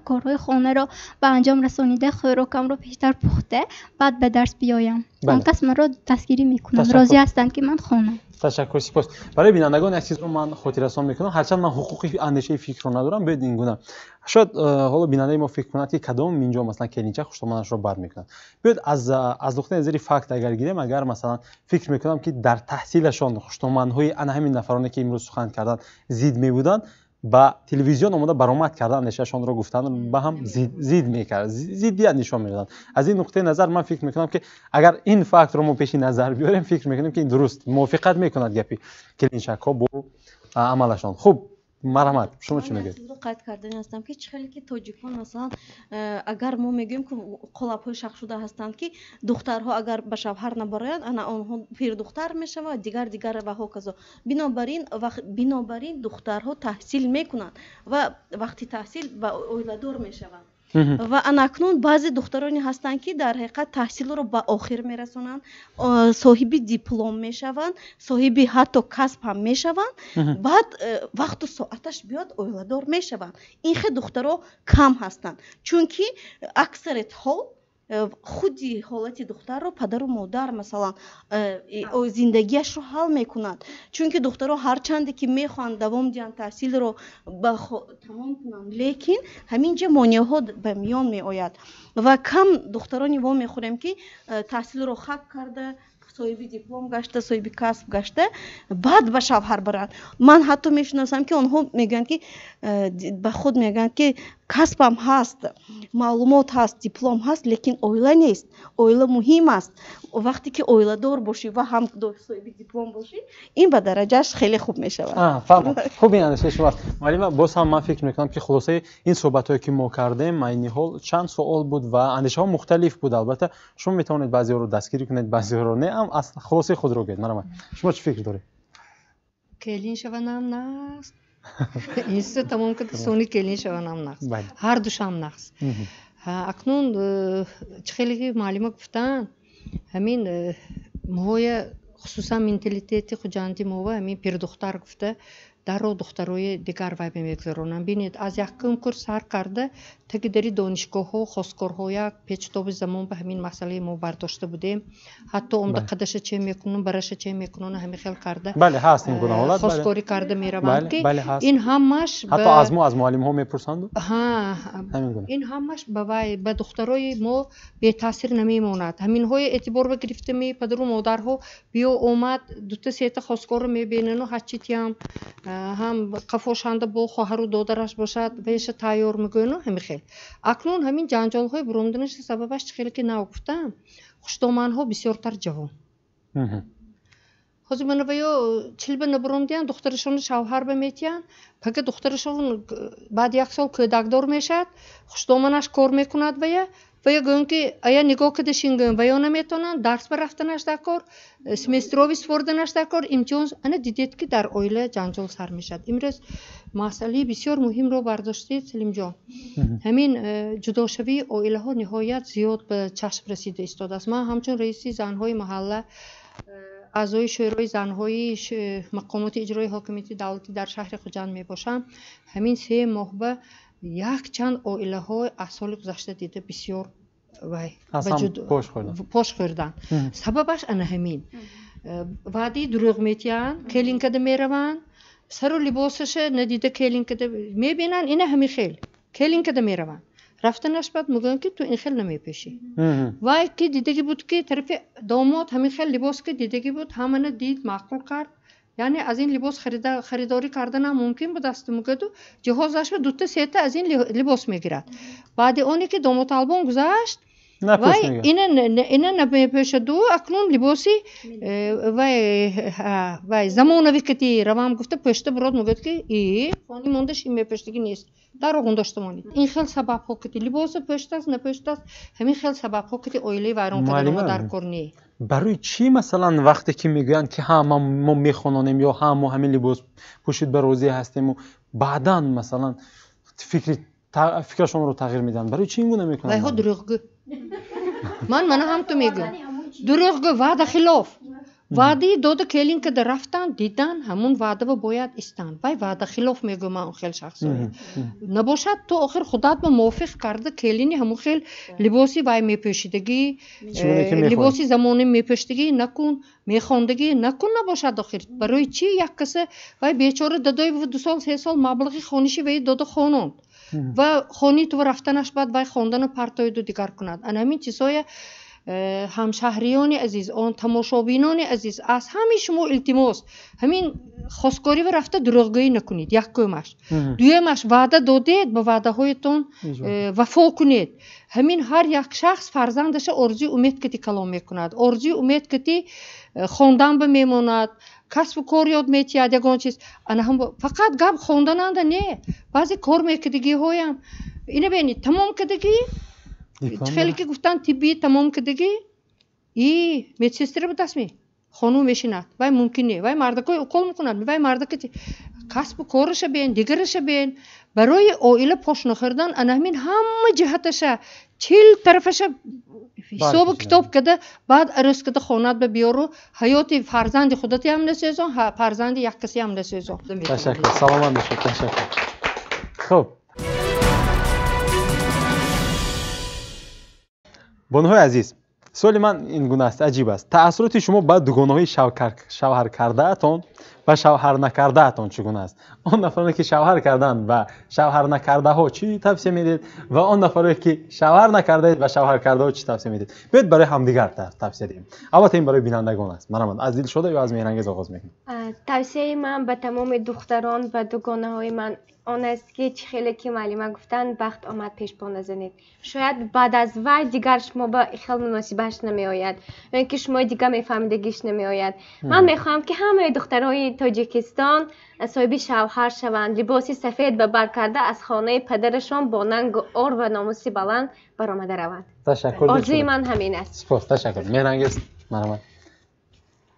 корҳои хонаро ба анҷом расонида, хӯрокамро пештар пухта, баъд ба дарс биёям. Он кас маро дастгирӣ мекунанд, розӣ ҳастанд ки ман хонам. Ташаккур, сипос. Барои бинандагон як чизро ман хотиррасон мекунам, ҳарчанд ман ҳуқуқи андешаи фикрро надорам, бояд ин гуна. Шояд ҳоло бинандаи мо фикр кунад ки кадом инҷо масалан келинчак хуштоманашро бар мекунад. Бояд аз нуқтаи назари факт агар гирем, агар масалан фикр мекунам ки дар таҳсилашон хуштоманҳои ана ҳамин нафароне ки имрӯз сухан кардан зид мебуданд, ба телевизион омода баромад кардан андешаашонро гуфтан ба ҳам зид мекард, зиддият нишон медоданд. Аз ин нуқтаи назар ман фикр мекунам ки агар ин фактро мо пеши назар биёрем, фикр мекунем ки ин дуруст мувофиқат мекунад гапи келинчакҳо бо амалашон. Хуб, марҳамат, шумо чӣ мегӯед? қайд кардани ҳастам ки чӣ хеле ки тоҷикон масалан агар мо мегӯем ки қолабҳои шахшуда ҳастанд ки духтарҳо агар ба шавҳар набароянд, ана онҳо пирдухтар мешаванд, дигар ва ҳоказо. Бинобар ин духтарҳо таҳсил мекунанд ва вақти таҳсил ба оиладор мешаванд. ва анакнун баъзе духтароне ҳастанд ки дар ҳақиқат таҳсилро ба охир мерасонанд, соҳиби диплом мешаванд, соҳиби ҳатто касб ҳам мешаванд, баъд вақту соаташ биёд оиладор мешаванд. ин хел духтаро кам ҳастанд, чунки аксарет ҳол худи ҳолати духтарро падару модар масалан зиндагиашро ҳал мекунад, чунки духтаро ҳарчанде ки мехоҳанд давом диҳанд таҳсилро тамом кунанд, лекин ҳаминҷа монеаҳо ба миён меояд ва кам духтарони во мехӯрем ки таҳсилро хаб карда, соҳиби диплом гашта, соҳиби касб гашта, баъд ба шавҳар баранд. Ман ҳатто мешиносам ки онҳо мегӯянд ки ба худ мегӯянд ки касбам ҳаст, маълумот ҳаст, диплом ҳаст, лекин оила нест. Оила муҳим аст. Вақте ки оиладор бошӣ ва ҳам соҳиби диплом бошӣ, ин ба дараҷааш хеле хуб мешавад. Хуб, ин андешаи шумоаст. Муаллима, боз ҳам ман фикр мекунам ки хулосаи ин суҳбатҳое ки мо кардем, айни ҳол чанд суол буд ва андешаҳо мухталиф буд. Албатта шумо метавонед баъзеҳоро дастгирӣ кунед, баъзеҳоро не. Ам аз хулосаи худро гӯед. Марҳамат. Шумо чӣ фикр доред? Келин шаванам нақс. Институт тамом карда сони келин шаванам нақс. Ҳар душам нақс. Акнун чӣ хеле ки муаллима гуфтанд, ҳамин моҳоя хусусан менталитети хуҷанди мова ҳамин пирдухтар гуфта дарро духтарои дигар вай мегузаронанд. Бинед аз як конкурс ҳар карда таки дари донишгоҳҳо хосткорҳо як печтоби замон ба ҳамин масъалаи мо бардошта будем. Ҳатто омда қадаша че мекунам, бараша че мекунам, ҳамин хел карда. Бале, ҳаст ин гуна ҳолат. Хосткорӣ карда мераванд ки ин ҳамаш ҳатто аз муаллимҳо мепурсанд. Ин ҳамаш ба вай ба духтарои мо бетаъсир намемонад. Ҳаминҳои эътибор гирифтами падару модарҳо биё омад дута сета хосткорро мебинанд, ҳачитиам ҳам қафошанда бо хоҳару додараш бошад, веша тайёр мегӯянд, ҳамин хел. Акнун ҳамин ҷанҷолҳои буромданаши сабабаш чӣ хеле ки нав гуфтам, хуштоманҳо бисёртар ҷавон. ҳозир мана ваё чилба набуромдиянд, духтарашонро шавҳар ба метиянд, пага духтарашон баъди як сол кӯдакдор мешавад, хуштоманаш кор мекунад вая гӯянд ки ая нигоҳ када шингӯям, ваё наметонанд дарс ба рафтанаш дар кор, семестрови сворданаш дар кор, имтиҳон ана дидед ки дар оила ҷанҷол сар мешавад. Имрӯз масъалаи бисёр муҳимро бардоштед Салимҷон. ҳамин ҷудошавии оилаҳо ниҳоят зиёд ба чашм расида истодааст. ман ҳамчун раиси занҳои маҳалла, аъзои шӯрои занҳои мақомоти иҷрои ҳокимияти давлатӣ дар шаҳри хуҷанд мебошам. ҳамин 3 моҳ ба якчанд оилаҳо аз соли гузашта дида бисёр вай пош хӯрдан. Сабабаш ана ҳамин ваъдаи дурӯғ метиҳанд, келинкада мераванд, сару либосаша надида келинкада мебинанд, ина ҳамин хел келинкада мераванд. рафтанаш баъд мегӯянд ки ту ин хел намепӯшӣ. вай ки дидагӣ буд ки тарафи домод ҳамин хел либос ки дидагӣ буд, ҳамана дид, маъқул кард. яъне аз ин либос харидорӣ карданам мумкин буд аст мугаду ҷиҳозаш дута сета аз ин либос мегирад. баъди оне ки домоталбон гузашт, وای اینا نمیپوشد و اکنون لباسی وای زمانوی کتی روام گفته پشته برات میگفت که ای فانی موندش این میپوشتگی نیست در اون داشتمانی این خیلی سبب ها کتی لباس پشته است نپشته است همین خیلی سبب ها کتی اویلی وایران پدرم در کرنی برای چی مثلا وقتی که میگن که ما میخونیم یا ما همین لباس پوشید به روزی هستیم و بعداً مثلا فکرشون رو تغییر میدن برای چی اینگونه میکنن؟ وای ها دروغگو من هم تو میگم دروغگو وعده خلاف وعده داده کلین که در رفتن دیدن همون وعده و باید استان وای وعده خلاف میگم من خیلی شخصی نباشد تو آخر خودت با موافق کرده کلینی همون خیلی لباسی وای میپوشیدگی لباسی زمانی میپوشیدگی نکن میخوندگی نکن نباشد آخر برای چی یک کسی وای بیچاره دادای 2 سال 3 سال مبلغی خونیشی وی داده خونوند و خونی تو رفتنش بعد وای خواندن پرتای دو دیگر کند ان همین چیزای همشهریان عزیز آن تماشابینان عزیز از همین شما التماس همین خواستگاری و رفته دروغگویی نکنید یکمش دویمش وعده دادید به وعده هایتون وفا کنید همین هر یک شخص فرزندش ارزوی امید کتی کلام میکند ارزوی امید کتی خواندن بمیماند کسب و کار یاد میتید یگان چیز انا هم فقط گپ خواندن نه بعضی کار میکدگی هایم اینو ببینید تمام کدگی خیلی که گفتن طبی تمام کدگی ای مدسستر بود اسمی خانوم میشیند وای ممکنه وای مردکای اقل میکنند وای مردک کسب و کارش بین دیگرش بین برای اویل پاش نخوردن انا همین همه جهتش 40 طرفش حساب کتاب کده بعد عرض کده خونت به بیارو حیات فرزند خودت هم نسازم فرزند یک کسی هم نسازم تشکر سلام باشید تشکر خب بانوهای عزیز سوال من این گونه است عجیب است تأثیرات شما با دوگانه‌های شوهر کرده اتون و شوهر نکرده اتون چگونه است آن نفرانی که شوهر کردن و شوهر نکرده ها چی توصیه میدید و آن نفرانی که شوهر نکرده و شوهر کرده ها چی توصیه میدید بیاید برای همدیگر توصیه دهیم البته این برای بینندگان است من از دل شده یا از مهرانگیز آغاز میکنم توصیه من به تمام دختران و دوگانه های من آن است که خیلی که معلمه گفتن وقت آمد پیش پا نزنید شاید بعد از وای دیگر شما با خیلی مناسبش نمی آید یا اینکه شما دیگر میفهمیدگیش نمی آید من میخوام که همه دخترهای تاجیکستان صاحب شوهر شوند لباسی سفید و برکرده از خانه پدرشان با ننگ و عار و ناموسی بلند برآمده روند تشکر آرزوی من همین است سپاس تشکر مهرانگیز مرحبا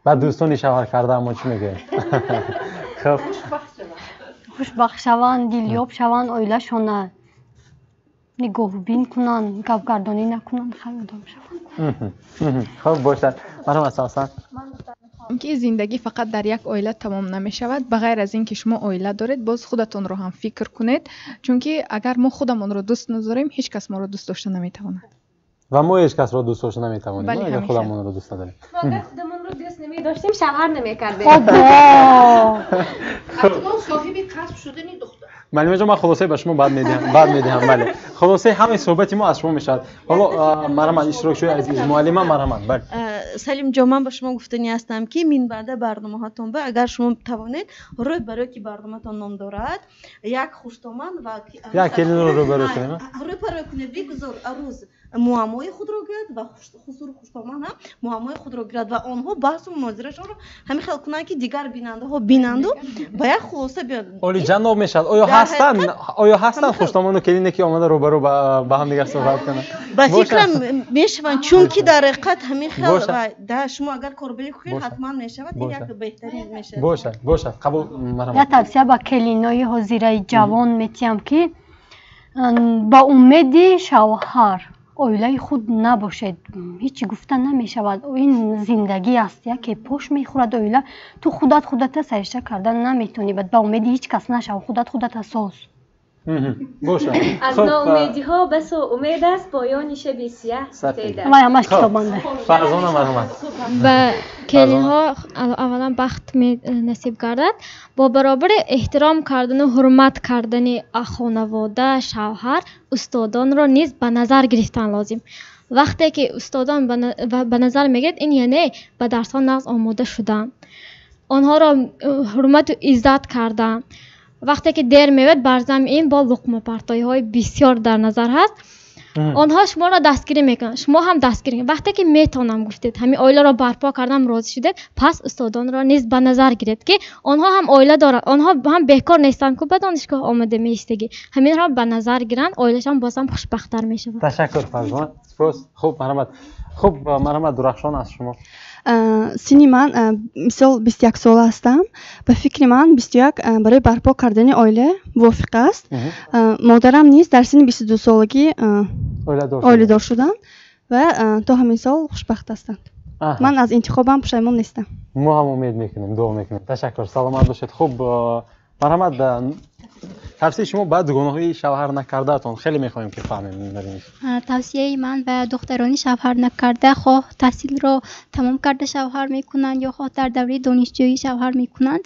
بعد دوستانی شوهر کرده اما چی میگه خب خوشبخت شوند دیلیاب شوند اویلشون نگاهبین کنن گپگردانی نکنن خیردار شوند خب باشد مرحبا اساسا که زندگی فقط در یک عائله تمام نمی شود بغیر از اینکه شما عائله دارید باز خودتون رو هم فکر کنید چون که اگر ما خودمون رو دوست نداریم هیچ کس ما رو دوست داشته نمیتواند و ما هیچ کس رو دوست داشته نمیتوانیم اگر خودمون رو دوست نداریم ما اگر خودمون رو دوست نمی‌داشتیم شوهر نمی‌کردیم حتما صاحب کسب شدنی دختر معلومه جان من خلاصه به شما بعد میدهم بله خلاصه همه صحبت ما از شما میشد حالا مرحمت اشتراک شوی عزیز معلمه مرحمت بله سلیم جان من به شما گفتنی هستم که من بعد برنامه هاتون به اگر شما توانید روی برای که برنامه تان نام دارد یک خوشتومن و یک کلین رو برای کنیم روی برای کنید بگذار عروض معمای خود را گرد و خصوص خوشتومن هم معمای خود را گرد و آنها بحث و مناظرهشان رو همین خلق کنند که دیگر بیننده ها بینند و باید خلاصه بیان اولی جناب میشد آیا هستن خوشتومن و کلینی که آمده روبرو با هم دیگر صحبت کنن با فکرم میشوند چون که در حقیقت همین خلق و در شما اگر کاربری کنید حتما میشود این یک بهترین میشه باشد قبول مرحبا یا توصیه با کلینای حاضرای جوان میتیم که با امید شوهر اویلای خود نباشد هیچی گفتن نمیشود این زندگی است که پوش میخورد اویلا تو خودت سرشته کردن نمیتونی با امید هیچ کس نشو خودت اساس باشه از ناامیدی ها بس امید است پایانش بیسیه سیده وای همش چابانده فرزانه مرحمت و کلین ها اولا بخت نصیب گردد با برابر احترام کردن و حرمت کردن خانواده شوهر استادان را نیز به نظر گرفتن لازم وقتی که استادان به نظر میگیرد این یعنی به درس ها نقض آموده شدن آنها را حرمت و عزت کردن وقتی که دیر میوید بر زمین با لقمه پرتایی های بسیار در نظر هست آنها شما را دستگیری میکنن، شما هم دستگیری. وقتی که میتونم گفتید همین اویلا را برپا کردم راضی شدید، پس استادان را نیز به نظر گیرید که آنها هم اویلا دارند، آنها هم بیکار نیستند که به دانشگاه آمده میستگی، همین را به نظر گیرن، اویلشان بازم خوشبخت‌تر میشه. تشکر فرزان. سپاس. خوب مرحمت. خوب مرحمت درخشان از شما. сини ман мисол 21 сола ҳастам. ба фикри ман 21 барои барпо кардани оила мувофиқ аст. Модарам низ дар синни 22 солагӣ оиладор шуданд ва то ҳамин сол хушбахт ҳастанд. ман аз интихобам пушаймон нестам. мо ҳам умед мекунем, дуо мекунем. ташаккур. саломат бошед. хуб марҳамат. тавсияи шумо ба дугонаҳои шавҳар накардаатон хеле мехоҳем ки фаҳмем. тавсияи ман ба духтарони шавҳар накарда, хоҳ таҳсилро тамом карда шавҳар мекунанд ё хоҳ дар давраи донишҷӯӣ шавҳар мекунанд,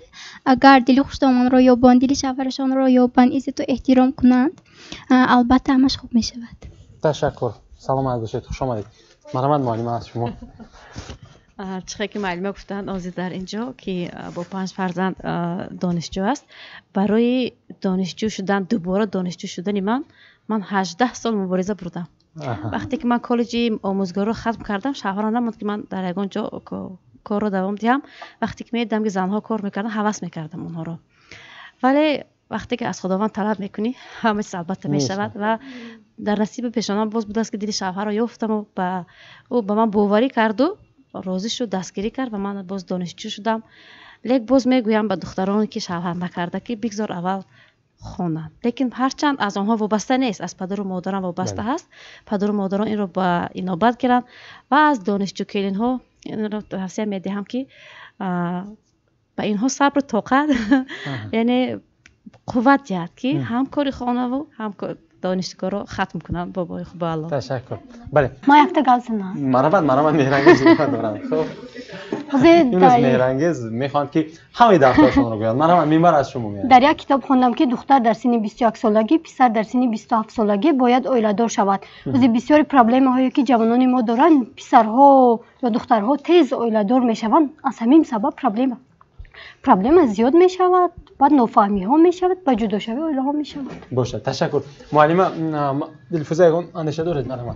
агар дили хушдомонро ёбанд, дили шавҳарашонро ёбанд, иззату эҳтиром кунанд, албатта ҳамаш хуб мешавад. ташаккур. саломат бошед. хуш омадед. марҳамат муаллима аз шумо. چقدر که معلومه گفتند آزید در اینجا که با 5 فرزند دانشجو است. برای دانشجو شدن، دوباره دانشجو شدن من 18 سال مبارزه بردم. وقتی که من کالجی آموزگار رو ختم کردم، شوهرم نموند که من در یگان جا کار رو دوام دهم. وقتی که میدیدم که زنها کار میکردن، هوس میکردم اونها رو. ولی وقتی که از خداوند طلب میکنی، همه چیز البته میشود و در نصیب پیشانم باز بود است که دل شوهر رو یافتم و او به من باوری کرد و راضی شد، دستگیری کرد و من باز دانشجو شدم. لیکن باز میگویم به دخترانی که شوهر نکرده که بگذار اول خوانند. لیکن هرچند از آنها وابسته نیست، از پدر و مادران وابسته هست. پدر و مادران این رو با اینابت گیرند و از دانشجو کلین ها این رو توصیه میدهم که به اینها صبر و طاقت یعنی قوت دهد که هم کاری خانه و هم دانشگاه رو ختم کنم. بابای خوب الله. تشکر. بله. ما یک تا گاز زنم. مرحبا مهرانگیز دارم. خب. این از مهرانگیز میخوان که همه دفترشون رو بیان. مرحبا میمار از شما میاد. در یک کتاب خوندم که دختر در سن 21 سالگی، پسر در سن 27 سالگی باید اویلادار شود. از بسیاری پرابلم هایی که جوانان ما دارن، پسرها یا دخترها تیز اویلادار میشوند، از همین سبب پرابلم زیاد می شود، بعد نافهمی ها می شود، با جدا شوی اویله ها می شود. باشه. تشکر. معلمه دلفوزه یگان اندیشه دارید؟ مرحبا.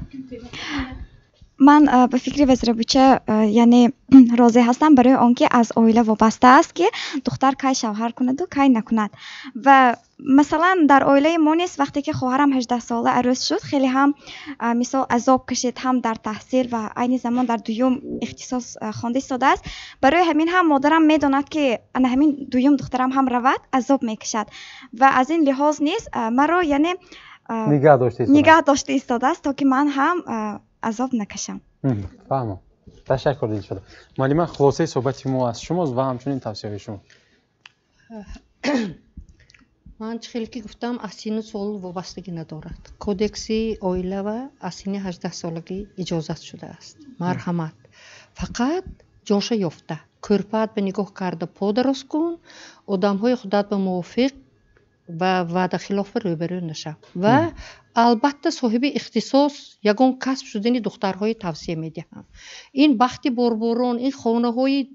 من به فکر وزیر بچه یعنی راضی هستم برای آنکه از اویله وابسته است که دختر کی شوهر کند و کی نکند. و مثلا در اویله ما نیست وقتی که خواهرم 18 ساله عروس شد، خیلی هم مثال عذاب کشید، هم در تحصیل و عین زمان در دوم اختصاص خوانده ایستاده است. برای همین هم مادرم میداند که انا همین دوم دخترم هم رود عذاب میکشد و از این لحاظ نیست مرا یعنی نگاه داشته ایستاده است تا که من هم عذاب نکشم. فهمم. تشکر دید شده. معلمه خلاصه صحبتی ما از شماست و همچنین توصیه شما. من خیلی که گفتم از سن سال وابستگی ندارد. کودکسی اویله و از سن 18 سالگی اجازت شده است. مرحمت. فقط جوش یافته. کرپات به نگاه کرده پا درست کن. آدم‌های خودت به موافق و وعده خلاف روبرو نشه و البته صاحب اختصاص یگان کسب شدنی دخترهای توصیه میدهم. این بختی بربرون، این خانه های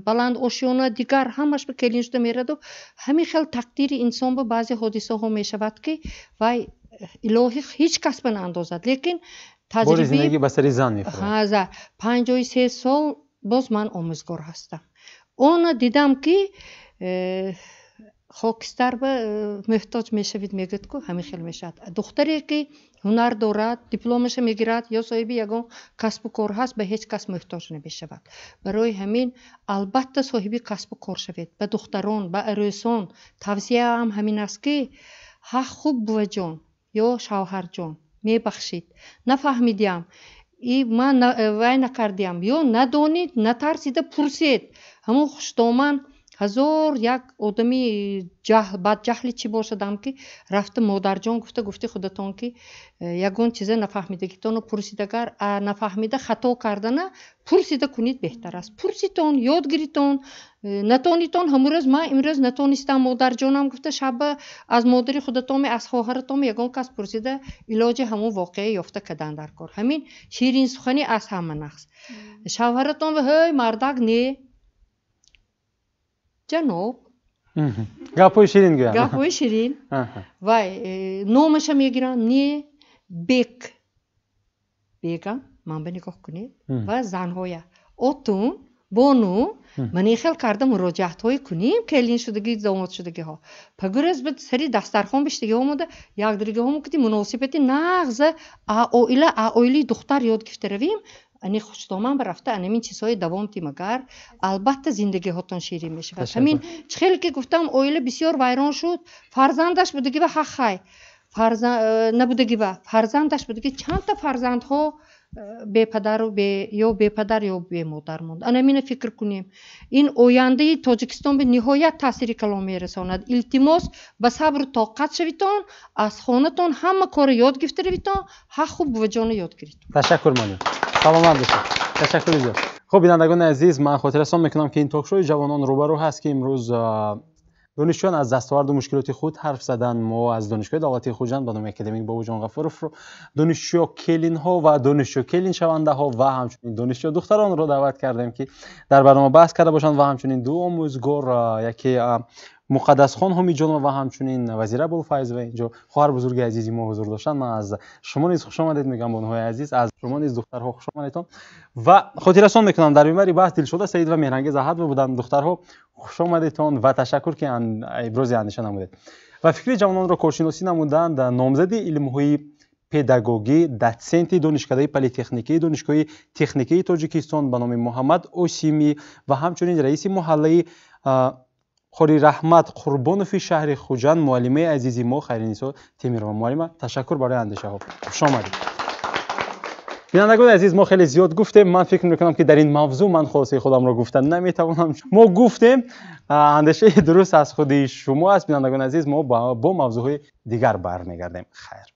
بلند آشیانه دیگر همش به کلین شده میرد و همین خیلی تقدیر انسان به بعضی حادثه ها میشود که وای الهی هیچ کس به ناندازد. لیکن تجربه زندگی به سر زن میفرد. 53 سال باز من آموزگار هستم. اون دیدم که خاکستر به محتاج میشوید میگید که همین خیلی میشد. دختری که هنر دارد، دیپلمش میگیرد یا صاحب یگان کسب و کار هست به هیچ کس محتاج نمیشود. برای همین البته صاحب کسب و کار شوید. به دختران، به عروسان توصیه هم همین است که ها خوب بو جان یا شوهر جان میبخشید. نفهمیدیم من وای نکردیم یا ندانید نترسید پرسید. همون خوشدامن هزار یک آدمی بد جهلی چی باشدم که رفته مادر جان گفته خودتان که یگان چیزه نفهمیدگیتان رو پرسیدگر نفهمیده خطا کردن پرسیده کنید بهتر است. پرسیدتان یادگیریتان نتانیتان همون من امروز نتانستم مادر جانم گفته شب از مادری خودتان از خواهرتان یگان کس پرسیده علاج همون واقعی یافته کردن در کار. همین شیرین سخنی از همه نقص. شوهرتان به هی مردک نه جناب گپوی شیرین گویم. گپوی شیرین وای نامش میگیرن نه بیک بگم من به نگاه کنید و زنهای اتون بانو من خیلی کردم مراجعت های کنیم کلین شدگی داماد شدگی ها پگرز به سری دسترخوان بشتگی آمده یک درگه هم کدی مناسبتی نغز آویلی دختر یاد گرفته رویم انی خوشتومان برفته انمین چیزهای دوام تی مگر البته زندگی هاتون شیرین میشه و همین خیلی که گفتم اویل بسیار ویران شد فرزندش بودگی و حق خای نبودگی و فرزندش بودگی چند تا فرزند ها به پدر و یا به پدر یا به مادر موند انمین فکر کنیم این آینده تاجیکستان به نهایت تاثیر کلامی رساند التماس به صبر و طاقت شویتان از خانتان همه کار یاد گرفته رویتان حق خوب و جان یاد گیرید تشکر مانیم سلامت باشید تشکر زیاد خب بینندگان عزیز من خاطررسان میکنم که این تاک شوی جوانان روبرو هست که امروز دانشجویان از دستاورد و مشکلات خود حرف زدن. ما از دانشگاه دولتی خوجند به نام اکادمی بابا جان غفورов رو دانشجو کلین ها و دانشجو کلین شونده ها و همچنین دانشجو دختران رو دعوت کردیم که در برنامه بحث کرده باشند و همچنین دو آموزگار یکی مقدس خان حمی جان و همچنین وزیر ابوالفیض و اینجا خواهر بزرگ عزیزی ما حضور داشتن. من از شما نیز خوش آمدید میگم بانوهای عزیز، از شما نیز دخترها خوش آمدیدتان و خاطررسان میکنم در میمری بحث دلشده سعید و مهرانگیز احد بودن. دخترها خوش آمدیدتان و تشکر که ابراز اندیشه نمودید و فکری جوانان را کارشناسی نمودند. نامزد علم‌های پداگوژی دوسنت دانشکده پلی‌تکنیکی دانشگاه تکنیکی تاجیکستان به نام محمد اوسیمی و همچنین رئیس محله خوری رحمت قربانوفی شهر خوجند معلمه عزیزی ما خیرنیسا تیمیرова معلمه تشکر برای اندیشه ها. خوش آمدید. بینندگان عزیز ما خیلی زیاد گفتیم، من فکر میکنم که در این موضوع من خلاصه خودم را گفتم نمیتوانم. ما گفتیم اندیشه درست از خود شما است. بینندگان عزیز ما با موضوع دیگر برمیگردیم. خیر.